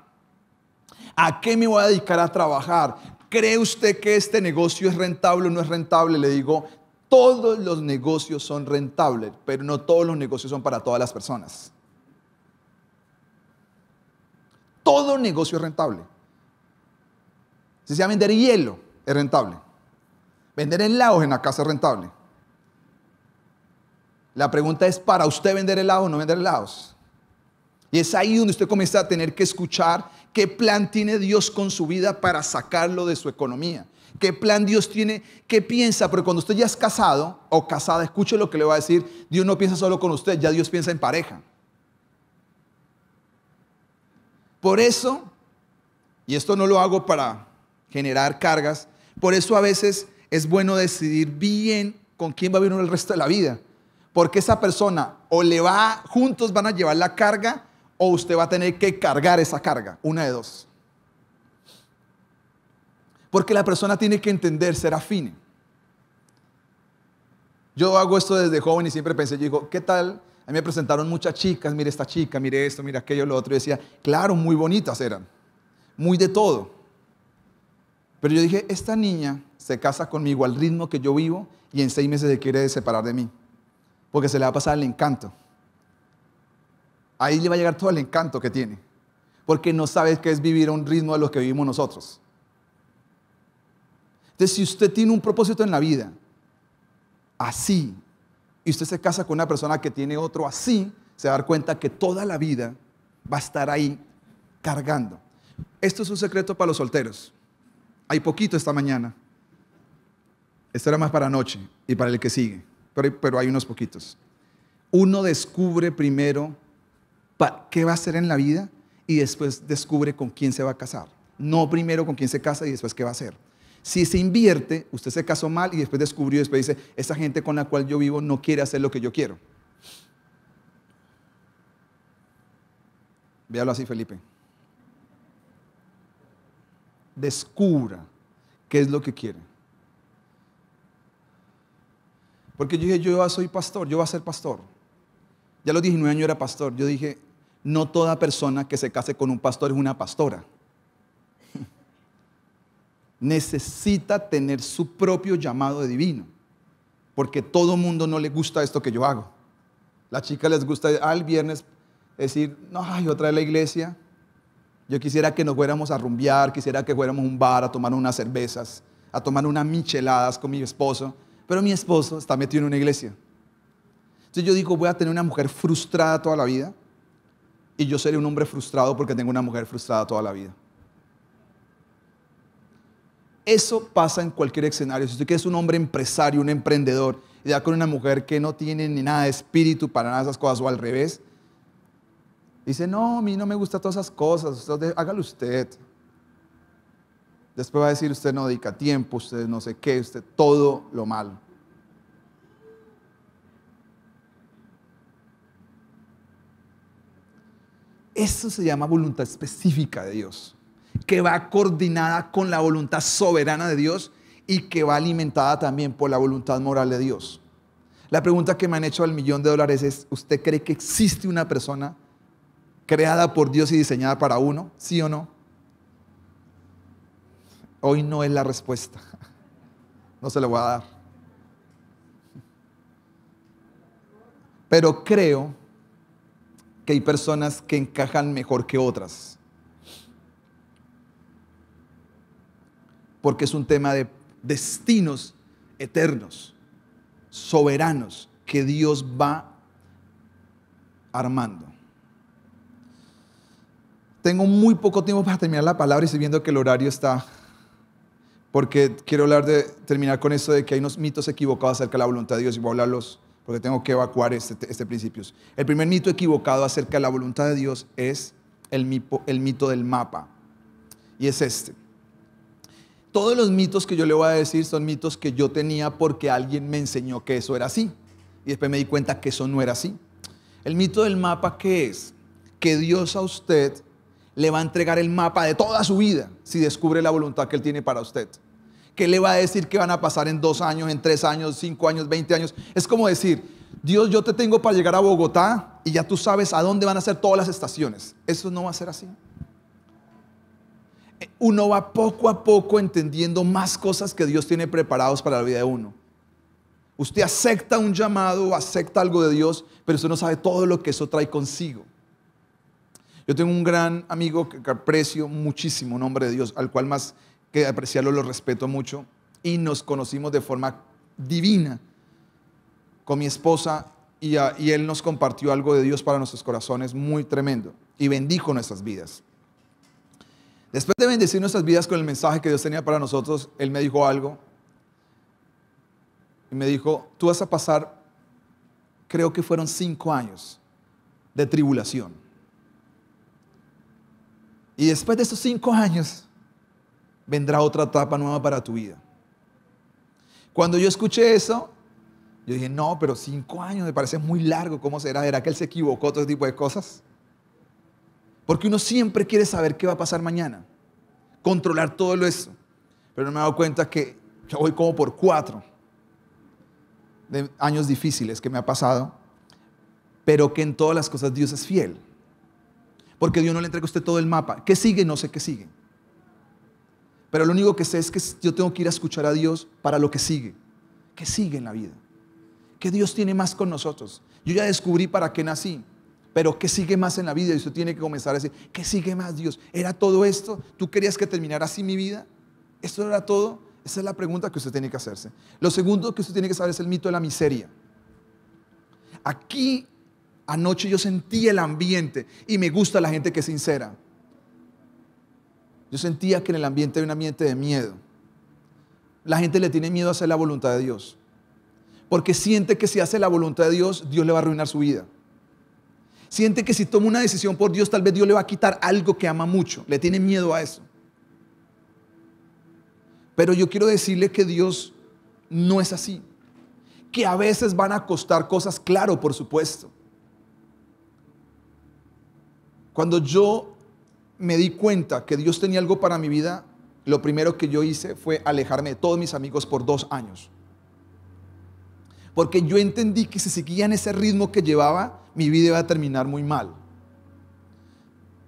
¿A qué me voy a dedicar a trabajar? ¿Cree usted que este negocio es rentable o no es rentable? Le digo, todos los negocios son rentables, pero no todos los negocios son para todas las personas. Todo negocio es rentable. Si se llama vender hielo, es rentable. Vender helados en la casa es rentable. La pregunta es, ¿para usted vender helados o no vender helados? Y es ahí donde usted comienza a tener que escuchar qué plan tiene Dios con su vida para sacarlo de su economía. ¿Qué plan Dios tiene? ¿Qué piensa? Porque cuando usted ya es casado o casada, escuche lo que le va a decir. Dios no piensa solo con usted, ya Dios piensa en pareja. Por eso, y esto no lo hago para generar cargas, por eso a veces es bueno decidir bien con quién va a vivir el resto de la vida. Porque esa persona juntos van a llevar la carga, o usted va a tener que cargar esa carga, una de dos. Porque la persona tiene que entender, ser afín. Yo hago esto desde joven y siempre pensé, yo digo, ¿qué tal? A mí me presentaron muchas chicas, mire esta chica, mire esto, mire aquello, lo otro. Y decía, claro, muy bonitas eran, muy de todo. Pero yo dije, esta niña se casa conmigo al ritmo que yo vivo y en 6 meses se quiere separar de mí. Porque se le va a pasar el encanto. Ahí le va a llegar todo el encanto que tiene. Porque no sabe qué es vivir a un ritmo de los que vivimos nosotros. Entonces, si usted tiene un propósito en la vida, así, y usted se casa con una persona que tiene otro así, se va a dar cuenta que toda la vida va a estar ahí cargando. Esto es un secreto para los solteros. Hay poquito esta mañana. Esto era más para anoche y para el que sigue. Pero hay unos poquitos. Uno descubre primero qué va a hacer en la vida y después descubre con quién se va a casar. No primero con quién se casa y después qué va a hacer. Si se invierte, usted se casó mal y después descubrió, después dice, esa gente con la cual yo vivo no quiere hacer lo que yo quiero. Véalo así, Felipe. descubra qué es lo que quiere. Porque yo dije, yo ya soy pastor, yo voy a ser pastor. Ya a los 19 años era pastor. Yo dije, no toda persona que se case con un pastor es una pastora. Necesita tener su propio llamado de divino. Porque todo mundo no le gusta esto que yo hago. Las chicas les gusta el viernes decir, no, ay, otra vez la iglesia. Yo quisiera que nos fuéramos a rumbear, quisiera que fuéramos a un bar a tomar unas cervezas, a tomar unas micheladas con mi esposo. Pero mi esposo está metido en una iglesia. Entonces yo digo, voy a tener una mujer frustrada toda la vida. Y yo seré un hombre frustrado porque tengo una mujer frustrada toda la vida. Eso pasa en cualquier escenario. Si usted es un hombre empresario, un emprendedor, y da con una mujer que no tiene ni nada de espíritu para nada de esas cosas, o al revés, dice, no, a mí no me gustan todas esas cosas, hágalo usted. Después va a decir, usted no dedica tiempo, usted no sé qué, usted todo lo malo. Eso se llama voluntad específica de Dios, que va coordinada con la voluntad soberana de Dios y que va alimentada también por la voluntad moral de Dios. La pregunta que me han hecho al $1.000.000 es, ¿usted cree que existe una persona creada por Dios y diseñada para uno? ¿Sí o no? Hoy no es la respuesta. No se la voy a dar. Pero creo que hay personas que encajan mejor que otras. Porque es un tema de destinos eternos, soberanos, que Dios va armando. Tengo muy poco tiempo para terminar la palabra y estoy viendo que el horario está, porque quiero terminar con esto de que hay unos mitos equivocados acerca de la voluntad de Dios y voy a hablarlos porque tengo que evacuar este principio. El primer mito equivocado acerca de la voluntad de Dios es el mito del mapa, y es este. Todos los mitos que yo le voy a decir son mitos que yo tenía porque alguien me enseñó que eso era así. Y después me di cuenta que eso no era así. El mito del mapa, ¿qué es? Que Dios a usted le va a entregar el mapa de toda su vida si descubre la voluntad que Él tiene para usted. ¿Qué le va a decir que van a pasar en 2 años, en 3 años, 5 años, 20 años? Es como decir, Dios, yo te tengo para llegar a Bogotá y ya tú sabes a dónde van a ser todas las estaciones. Eso no va a ser así. Uno va poco a poco entendiendo más cosas que Dios tiene preparados para la vida de uno. Usted acepta un llamado, acepta algo de Dios, pero usted no sabe todo lo que eso trae consigo. Yo tengo un gran amigo que aprecio muchísimo, un hombre de Dios, al cual más que apreciarlo lo respeto mucho, y nos conocimos de forma divina con mi esposa, y él nos compartió algo de Dios para nuestros corazones muy tremendo y bendijo nuestras vidas. Después de bendecir nuestras vidas con el mensaje que Dios tenía para nosotros, él me dijo algo. Y me dijo, tú vas a pasar, creo que fueron 5 años de tribulación. Y después de esos 5 años, vendrá otra etapa nueva para tu vida. Cuando yo escuché eso, yo dije, no, pero 5 años me parece muy largo. ¿Cómo será? ¿Será que él se equivocó? Todo ese tipo de cosas. Porque uno siempre quiere saber qué va a pasar mañana, controlar todo eso. Pero no me he dado cuenta que yo voy como por 4 de años difíciles que me ha pasado, pero que en todas las cosas Dios es fiel. Porque Dios no le entrega a usted todo el mapa. ¿Qué sigue? No sé qué sigue. Pero lo único que sé es que yo tengo que ir a escuchar a Dios para lo que sigue. ¿Qué sigue en la vida? ¿Qué Dios tiene más con nosotros? Yo ya descubrí para qué nací. Pero ¿qué sigue más en la vida? Y usted tiene que comenzar a decir, ¿qué sigue más, Dios? ¿Era todo esto? ¿Tú querías que terminara así mi vida? ¿Esto era todo? Esa es la pregunta que usted tiene que hacerse. Lo segundo que usted tiene que saber es el mito de la miseria. Aquí anoche yo sentí el ambiente y me gusta la gente que es sincera. Yo sentía que en el ambiente hay un ambiente de miedo. La gente le tiene miedo a hacer la voluntad de Dios. Porque siente que si hace la voluntad de Dios, Dios le va a arruinar su vida. Siente que si toma una decisión por Dios, tal vez Dios le va a quitar algo que ama mucho. Le tiene miedo a eso. Pero yo quiero decirle que Dios no es así. Que a veces van a costar cosas, claro, por supuesto. Cuando yo me di cuenta que Dios tenía algo para mi vida, lo primero que yo hice fue alejarme de todos mis amigos por 2 años. Porque yo entendí que si seguía en ese ritmo que llevaba, mi vida iba a terminar muy mal.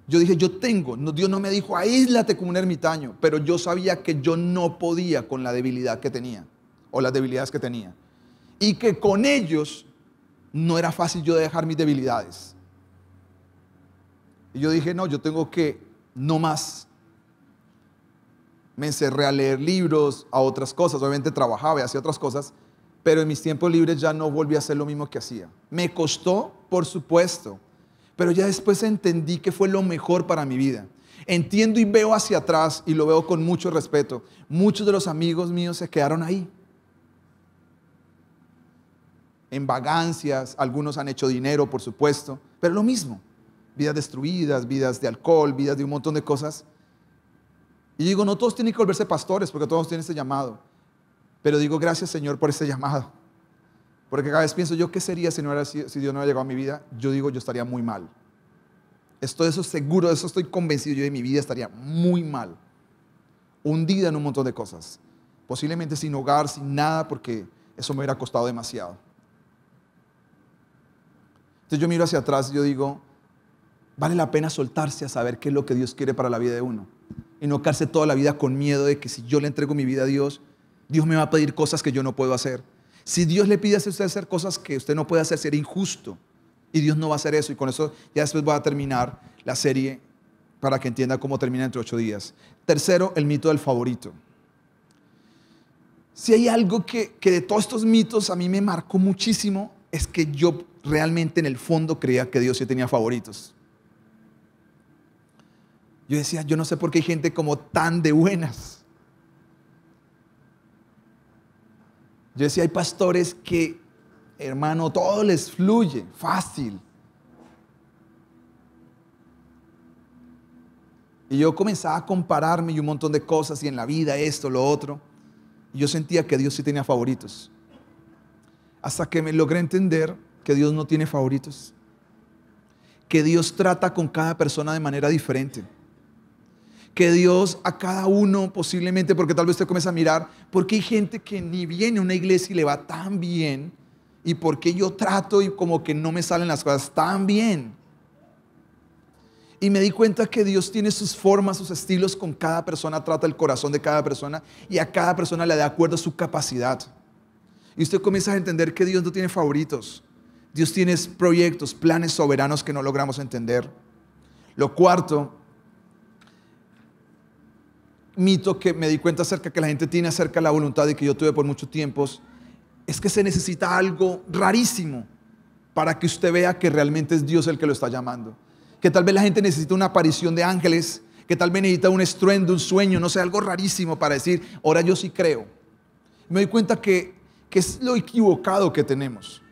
Yo dije, Dios no me dijo aíslate como un ermitaño, pero yo sabía que yo no podía con la debilidad que tenía, o las debilidades que tenía. Y que con ellos no era fácil yo dejar mis debilidades. Y yo dije, no, yo tengo que, no más. Me encerré a leer libros, a otras cosas, obviamente trabajaba y hacía otras cosas, pero en mis tiempos libres ya no volví a hacer lo mismo que hacía. Me costó, por supuesto, pero ya después entendí que fue lo mejor para mi vida. Entiendo y veo hacia atrás, y lo veo con mucho respeto, muchos de los amigos míos se quedaron ahí. En vagancias, algunos han hecho dinero, por supuesto, pero lo mismo. Vidas destruidas, vidas de alcohol, vidas de un montón de cosas. Y digo, no todos tienen que volverse pastores, porque todos tienen ese llamado. Pero digo, gracias Señor por ese llamado. Porque cada vez pienso, ¿yo qué sería si Dios no hubiera llegado a mi vida? Yo digo, yo estaría muy mal. Estoy de eso seguro, de eso estoy convencido. Yo de mi vida estaría muy mal. Hundida en un montón de cosas. Posiblemente sin hogar, sin nada, porque eso me hubiera costado demasiado. Entonces yo miro hacia atrás y yo digo, vale la pena soltarse a saber qué es lo que Dios quiere para la vida de uno. Y no quedarse toda la vida con miedo de que si yo le entrego mi vida a Dios, Dios me va a pedir cosas que yo no puedo hacer. Si Dios le pide a usted hacer cosas que usted no puede hacer, sería injusto. Y Dios no va a hacer eso. Y con eso ya después voy a terminar la serie para que entienda cómo termina entre 8 días. Tercero, el mito del favorito. Si hay algo que de todos estos mitos a mí me marcó muchísimo, es que yo realmente en el fondo creía que Dios sí tenía favoritos. Yo decía, yo no sé por qué hay gente como tan de buenas. Yo decía, hay pastores que, hermano, todo les fluye, fácil. Y yo comenzaba a compararme y un montón de cosas, y en la vida esto, lo otro. Y yo sentía que Dios sí tenía favoritos. Hasta que me logré entender que Dios no tiene favoritos. Que Dios trata con cada persona de manera diferente. Que Dios a cada uno posiblemente, porque tal vez usted comienza a mirar, porque hay gente que ni viene a una iglesia y le va tan bien, y porque yo trato y como que no me salen las cosas tan bien. Y me di cuenta que Dios tiene sus formas, sus estilos con cada persona, trata el corazón de cada persona y a cada persona le da de acuerdo a su capacidad. Y usted comienza a entender que Dios no tiene favoritos. Dios tiene proyectos, planes soberanos que no logramos entender. Lo cuarto, mito que me di cuenta acerca que la gente tiene acerca de la voluntad y que yo tuve por muchos tiempos, es que se necesita algo rarísimo para que usted vea que realmente es Dios el que lo está llamando. Que tal vez la gente necesita una aparición de ángeles, que tal vez necesita un estruendo, un sueño, no sé, algo rarísimo para decir, ahora yo sí creo. Me doy cuenta que es lo equivocado que tenemos.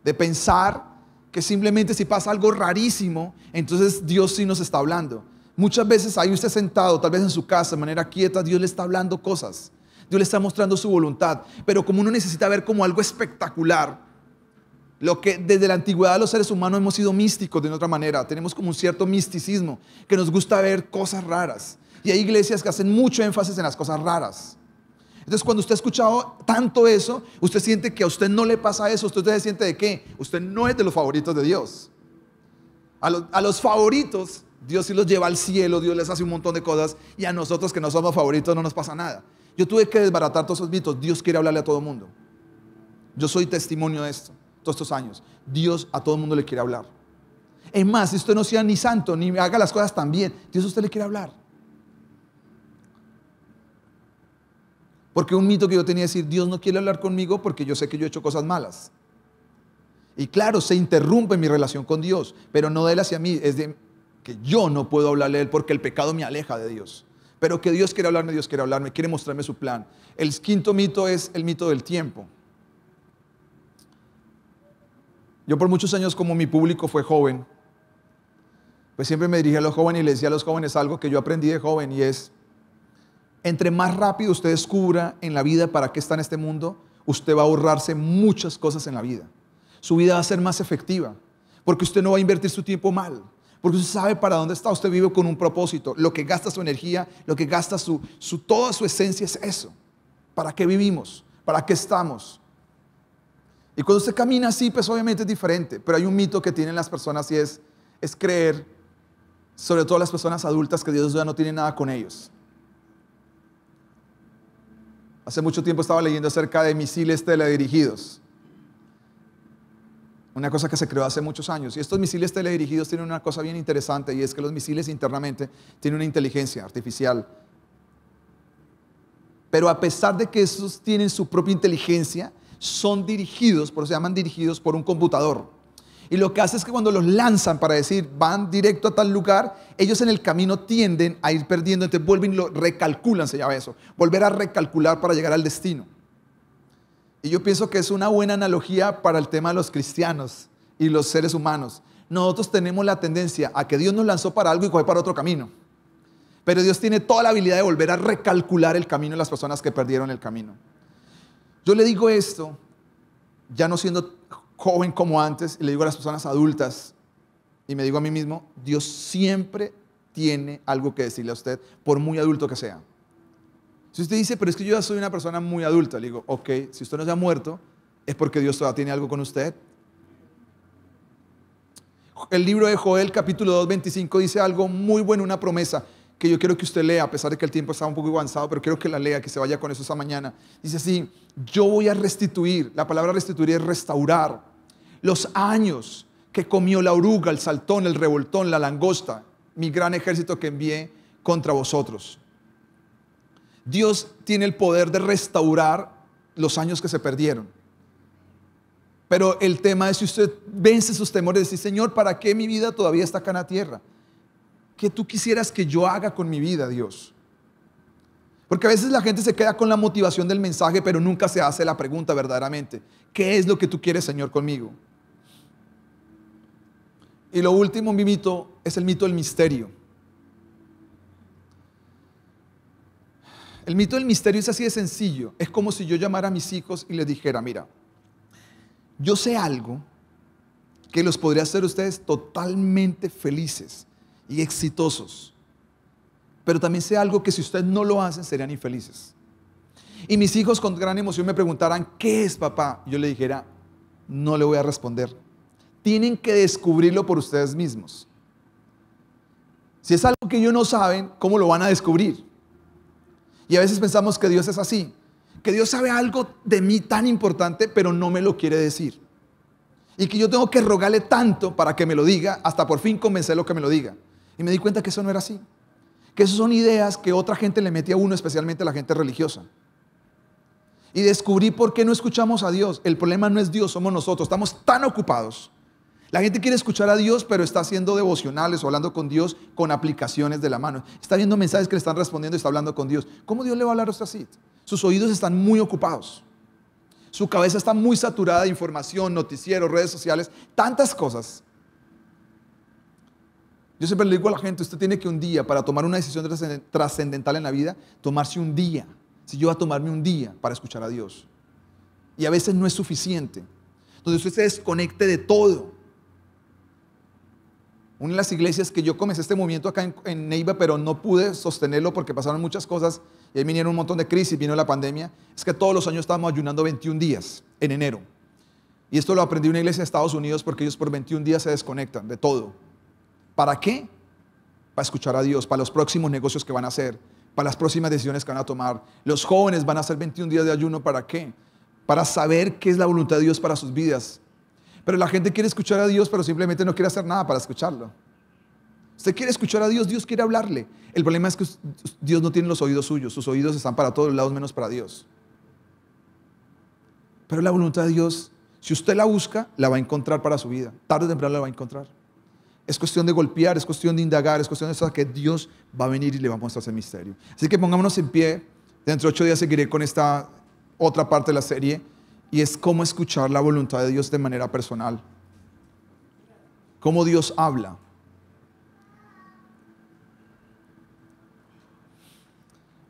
De pensar que simplemente si pasa algo rarísimo, entonces Dios sí nos está hablando. Muchas veces ahí usted sentado, tal vez en su casa, de manera quieta, Dios le está hablando cosas. Dios le está mostrando su voluntad. Pero como uno necesita ver como algo espectacular, lo que desde la antigüedad los seres humanos hemos sido místicos de otra manera. Tenemos como un cierto misticismo, que nos gusta ver cosas raras. Y hay iglesias que hacen mucho énfasis en las cosas raras. Entonces cuando usted ha escuchado tanto eso, usted siente que a usted no le pasa eso. Usted se siente de qué? Usted no es de los favoritos de Dios. A los favoritos Dios sí los lleva al cielo, Dios les hace un montón de cosas, y a nosotros que no somos favoritos no nos pasa nada. Yo tuve que desbaratar todos esos mitos. Dios quiere hablarle a todo el mundo. Yo soy testimonio de esto, todos estos años. Dios a todo el mundo le quiere hablar. Es más, si usted no sea ni santo, ni haga las cosas tan bien, Dios a usted le quiere hablar. Porque un mito que yo tenía es decir, Dios no quiere hablar conmigo porque yo sé que yo he hecho cosas malas. Y claro, se interrumpe mi relación con Dios, pero no de él hacia mí, es de que yo no puedo hablarle a él porque el pecado me aleja de Dios. Pero que Dios quiere hablarme, quiere mostrarme su plan. El quinto mito es el mito del tiempo. Yo por muchos años, como mi público fue joven, pues siempre me dirigí a los jóvenes y les decía a los jóvenes algo que yo aprendí de joven, y es, entre más rápido usted descubra en la vida para qué está en este mundo, usted va a ahorrarse muchas cosas en la vida. Su vida va a ser más efectiva, porque usted no va a invertir su tiempo mal. Porque usted sabe para dónde está. Usted vive con un propósito. Lo que gasta su energía, lo que gasta toda su esencia es eso. ¿Para qué vivimos? ¿Para qué estamos? Y cuando usted camina así, pues obviamente es diferente. Pero hay un mito que tienen las personas y es creer, sobre todo las personas adultas, que Dios ya no tiene nada con ellos. Hace mucho tiempo estaba leyendo acerca de misiles teledirigidos. Una cosa que se creó hace muchos años. Y estos misiles teledirigidos tienen una cosa bien interesante, y es que los misiles internamente tienen una inteligencia artificial. Pero a pesar de que esos tienen su propia inteligencia, son dirigidos, por eso se llaman dirigidos por un computador. Y lo que hace es que cuando los lanzan para decir van directo a tal lugar, ellos en el camino tienden a ir perdiendo, entonces vuelven y lo recalculan, se llama eso. Volver a recalcular para llegar al destino. Y yo pienso que es una buena analogía para el tema de los cristianos y los seres humanos. Nosotros tenemos la tendencia a que Dios nos lanzó para algo y coge para otro camino. Pero Dios tiene toda la habilidad de volver a recalcular el camino de las personas que perdieron el camino. Yo le digo esto, ya no siendo joven como antes, y le digo a las personas adultas, y me digo a mí mismo, Dios siempre tiene algo que decirle a usted, por muy adulto que sea. Si usted dice, pero es que yo ya soy una persona muy adulta, le digo, ok, si usted no se ha muerto, es porque Dios todavía tiene algo con usted. El libro de Joel, capítulo 2, 25, dice algo muy bueno, una promesa que yo quiero que usted lea, a pesar de que el tiempo está un poco avanzado, pero quiero que la lea, que se vaya con eso esta mañana. Dice así, yo voy a restituir, la palabra restituir es restaurar, los años que comió la oruga, el saltón, el revoltón, la langosta, mi gran ejército que envié contra vosotros. Dios tiene el poder de restaurar los años que se perdieron. Pero el tema es si usted vence sus temores, decir, Señor, ¿para qué mi vida todavía está acá en la tierra? ¿Qué tú quisieras que yo haga con mi vida, Dios? Porque a veces la gente se queda con la motivación del mensaje, pero nunca se hace la pregunta verdaderamente, ¿qué es lo que tú quieres, Señor, conmigo? Y lo último, mi mito, es el mito del misterio. El mito del misterio es así de sencillo. Es como si yo llamara a mis hijos y les dijera, mira, yo sé algo que los podría hacer ustedes totalmente felices y exitosos. Pero también sé algo que si ustedes no lo hacen, serían infelices. Y mis hijos con gran emoción me preguntaran, ¿qué es, papá? Yo le dijera, no le voy a responder. Tienen que descubrirlo por ustedes mismos. Si es algo que ellos no saben, ¿cómo lo van a descubrir? Y a veces pensamos que Dios es así, que Dios sabe algo de mí tan importante, pero no me lo quiere decir. Y que yo tengo que rogarle tanto para que me lo diga, hasta por fin convencerlo que me lo diga. Y me di cuenta que eso no era así. Que esas son ideas que otra gente le mete a uno, especialmente a la gente religiosa. Y descubrí por qué no escuchamos a Dios. El problema no es Dios, somos nosotros. Estamos tan ocupados. La gente quiere escuchar a Dios, pero está haciendo devocionales o hablando con Dios con aplicaciones de la mano. Está viendo mensajes que le están respondiendo y está hablando con Dios. ¿Cómo Dios le va a hablar a usted así? Sus oídos están muy ocupados. Su cabeza está muy saturada de información, noticieros, redes sociales, tantas cosas. Yo siempre le digo a la gente, usted tiene que un día, para tomar una decisión trascendental en la vida, tomarse un día. Si yo voy a tomarme un día para escuchar a Dios. Y a veces no es suficiente. Entonces usted se desconecte de todo. Una de las iglesias que yo comencé este movimiento acá en Neiva, pero no pude sostenerlo porque pasaron muchas cosas y ahí vinieron un montón de crisis, vino la pandemia, es que todos los años estábamos ayunando 21 días en enero. Y esto lo aprendí en una iglesia de Estados Unidos porque ellos por 21 días se desconectan de todo. ¿Para qué? Para escuchar a Dios, para los próximos negocios que van a hacer, para las próximas decisiones que van a tomar. Los jóvenes van a hacer 21 días de ayuno, ¿para qué? Para saber qué es la voluntad de Dios para sus vidas. Pero la gente quiere escuchar a Dios, pero simplemente no quiere hacer nada para escucharlo. Usted quiere escuchar a Dios, Dios quiere hablarle. El problema es que Dios no tiene los oídos suyos, sus oídos están para todos lados menos para Dios. Pero la voluntad de Dios, si usted la busca, la va a encontrar para su vida. Tarde o temprano la va a encontrar. Es cuestión de golpear, es cuestión de indagar, es cuestión de saber que Dios va a venir y le va a mostrar ese misterio. Así que pongámonos en pie. Dentro de 8 días seguiré con esta otra parte de la serie. Y es cómo escuchar la voluntad de Dios de manera personal. Cómo Dios habla.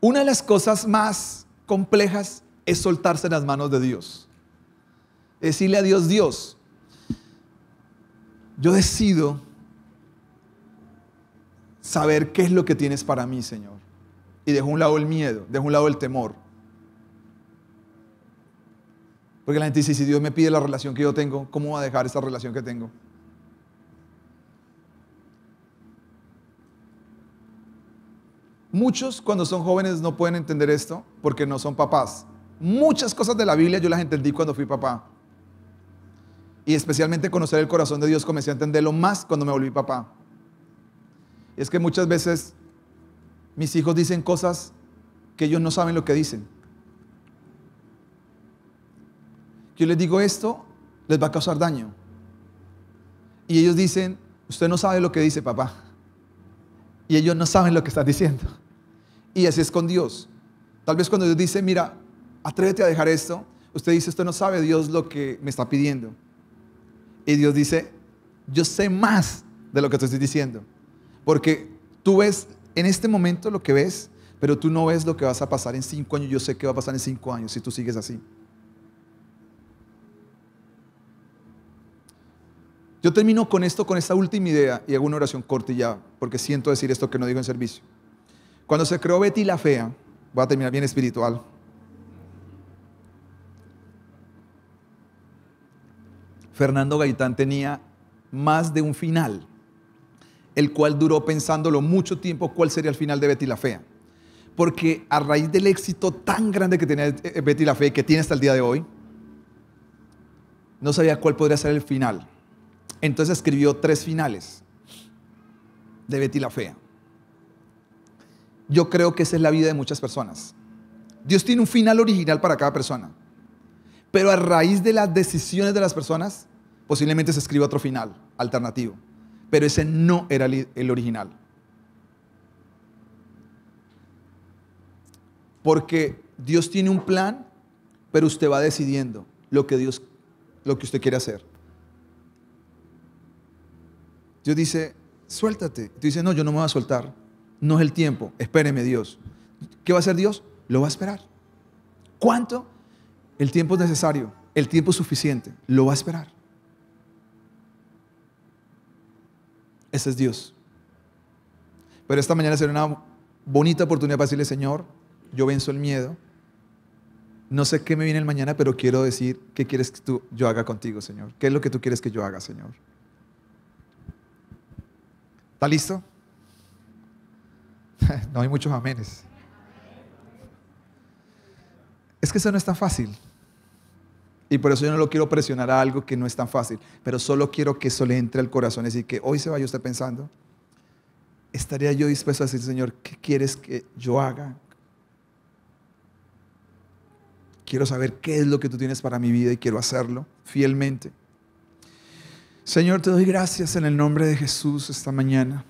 Una de las cosas más complejas es soltarse en las manos de Dios. Decirle a Dios, Dios, yo decido saber qué es lo que tienes para mí, Señor. Y dejo a un lado el miedo, dejo a un lado el temor. Porque la gente dice, si Dios me pide la relación que yo tengo, ¿cómo va a dejar esa relación que tengo? Muchos cuando son jóvenes no pueden entender esto porque no son papás. Muchas cosas de la Biblia yo las entendí cuando fui papá. Y especialmente conocer el corazón de Dios comencé a entenderlo más cuando me volví papá. Y es que muchas veces mis hijos dicen cosas que ellos no saben lo que dicen. Yo les digo esto, les va a causar daño. Y ellos dicen, usted no sabe lo que dice, papá. Y ellos no saben lo que estás diciendo. Y así es con Dios. Tal vez cuando Dios dice, mira, atrévete a dejar esto, usted dice, usted no sabe Dios lo que me está pidiendo. Y Dios dice, yo sé más de lo que te estoy diciendo. Porque tú ves en este momento lo que ves, pero tú no ves lo que vas a pasar en 5 años. Yo sé que va a pasar en 5 años si tú sigues así. Yo termino con esto, con esta última idea, y hago una oración corta y ya, porque siento decir esto que no digo en servicio. Cuando se creó Betty la Fea, voy a terminar bien espiritual. Fernando Gaitán tenía más de un final, el cual duró pensándolo mucho tiempo cuál sería el final de Betty la Fea. Porque a raíz del éxito tan grande que tenía Betty la Fea, que tiene hasta el día de hoy, no sabía cuál podría ser el final. Entonces escribió 3 finales de Betty la Fea. Yo creo que esa es la vida de muchas personas. Dios tiene un final original para cada persona. Pero a raíz de las decisiones de las personas, posiblemente se escriba otro final alternativo. Pero ese no era el original. Porque Dios tiene un plan, pero usted va decidiendo lo que usted quiere hacer. Dios dice, suéltate. Tú dices, no, yo no me voy a soltar. No es el tiempo. Espéreme, Dios. ¿Qué va a hacer Dios? Lo va a esperar. ¿Cuánto? El tiempo es necesario. El tiempo es suficiente. Lo va a esperar. Ese es Dios. Pero esta mañana será una bonita oportunidad para decirle, Señor, yo venzo el miedo. No sé qué me viene el mañana, pero quiero decir, ¿qué quieres que yo haga contigo, Señor? ¿Qué es lo que tú quieres que yo haga, Señor? ¿Está listo? No hay muchos amenes. Es que eso no es tan fácil. Y por eso yo no lo quiero presionar a algo que no es tan fácil. Pero solo quiero que eso le entre al corazón. Es decir, que hoy se vaya usted pensando, ¿estaría yo dispuesto a decir, Señor, qué quieres que yo haga? Quiero saber qué es lo que tú tienes para mi vida y quiero hacerlo fielmente. Señor, te doy gracias en el nombre de Jesús esta mañana.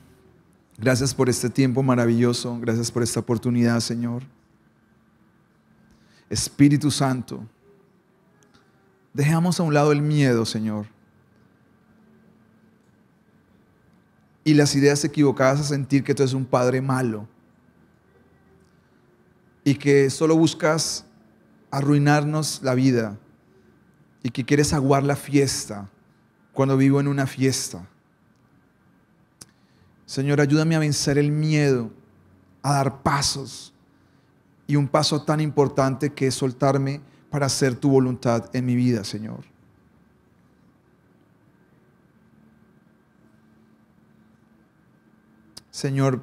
Gracias por este tiempo maravilloso. Gracias por esta oportunidad, Señor. Espíritu Santo, dejamos a un lado el miedo, Señor, y las ideas equivocadas a sentir que tú eres un padre malo y que solo buscas arruinarnos la vida y que quieres aguar la fiesta cuando vivo en una fiesta. Señor, ayúdame a vencer el miedo, a dar pasos, y un paso tan importante que es soltarme para hacer tu voluntad en mi vida, Señor. Señor,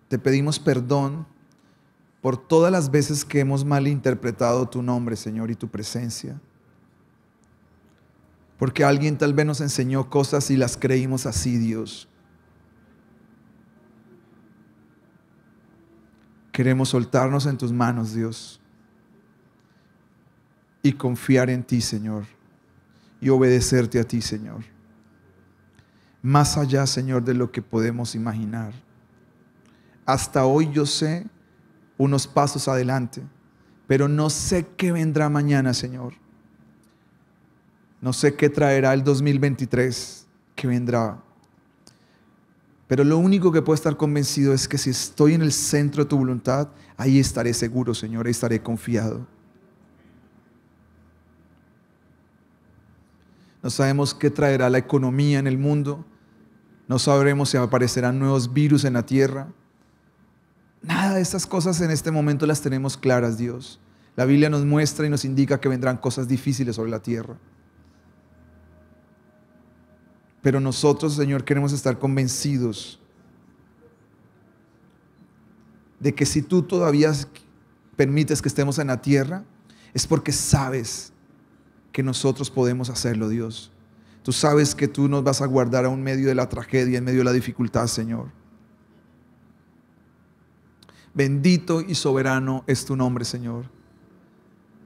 te pedimos perdón por todas las veces que hemos malinterpretado tu nombre, Señor, y tu presencia. Porque alguien tal vez nos enseñó cosas y las creímos así, Dios. Queremos soltarnos en tus manos, Dios, y confiar en ti, Señor, y obedecerte a ti, Señor. Más allá, Señor, de lo que podemos imaginar. Hasta hoy yo sé unos pasos adelante, pero no sé qué vendrá mañana, Señor. No sé qué traerá el 2023 que vendrá. Pero lo único que puedo estar convencido es que si estoy en el centro de tu voluntad, ahí estaré seguro, Señor, ahí estaré confiado. No sabemos qué traerá la economía en el mundo, No sabremos si aparecerán nuevos virus en la tierra. Nada de estas cosas en este momento las tenemos claras, Dios. La Biblia nos muestra y nos indica que vendrán cosas difíciles sobre la tierra. Pero nosotros, Señor, queremos estar convencidos de que si tú todavía permites que estemos en la tierra, es porque sabes que nosotros podemos hacerlo, Dios. Tú sabes que tú nos vas a guardar aún en medio de la tragedia, en medio de la dificultad, Señor. Bendito y soberano es tu nombre, Señor.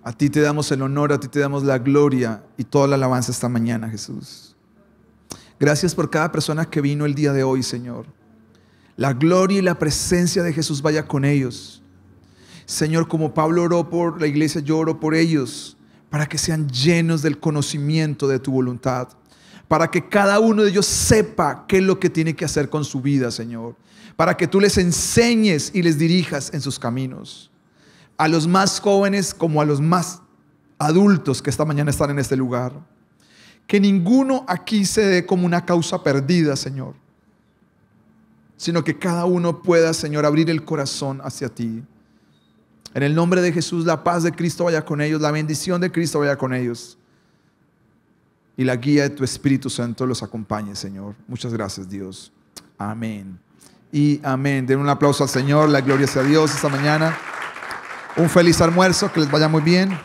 A ti te damos el honor, a ti te damos la gloria y toda la alabanza esta mañana, Jesús. Gracias por cada persona que vino el día de hoy, Señor. La gloria y la presencia de Jesús vaya con ellos. Señor, como Pablo oró por la iglesia, yo oro por ellos, para que sean llenos del conocimiento de tu voluntad, para que cada uno de ellos sepa qué es lo que tiene que hacer con su vida, Señor, para que tú les enseñes y les dirijas en sus caminos, a los más jóvenes como a los más adultos que esta mañana están en este lugar. Que ninguno aquí se dé como una causa perdida, Señor, sino que cada uno pueda, Señor, abrir el corazón hacia ti. En el nombre de Jesús, la paz de Cristo vaya con ellos, la bendición de Cristo vaya con ellos. Y la guía de tu Espíritu Santo los acompañe, Señor. Muchas gracias, Dios. Amén. Y amén. Den un aplauso al Señor, la gloria sea a Dios esta mañana. Un feliz almuerzo, que les vaya muy bien.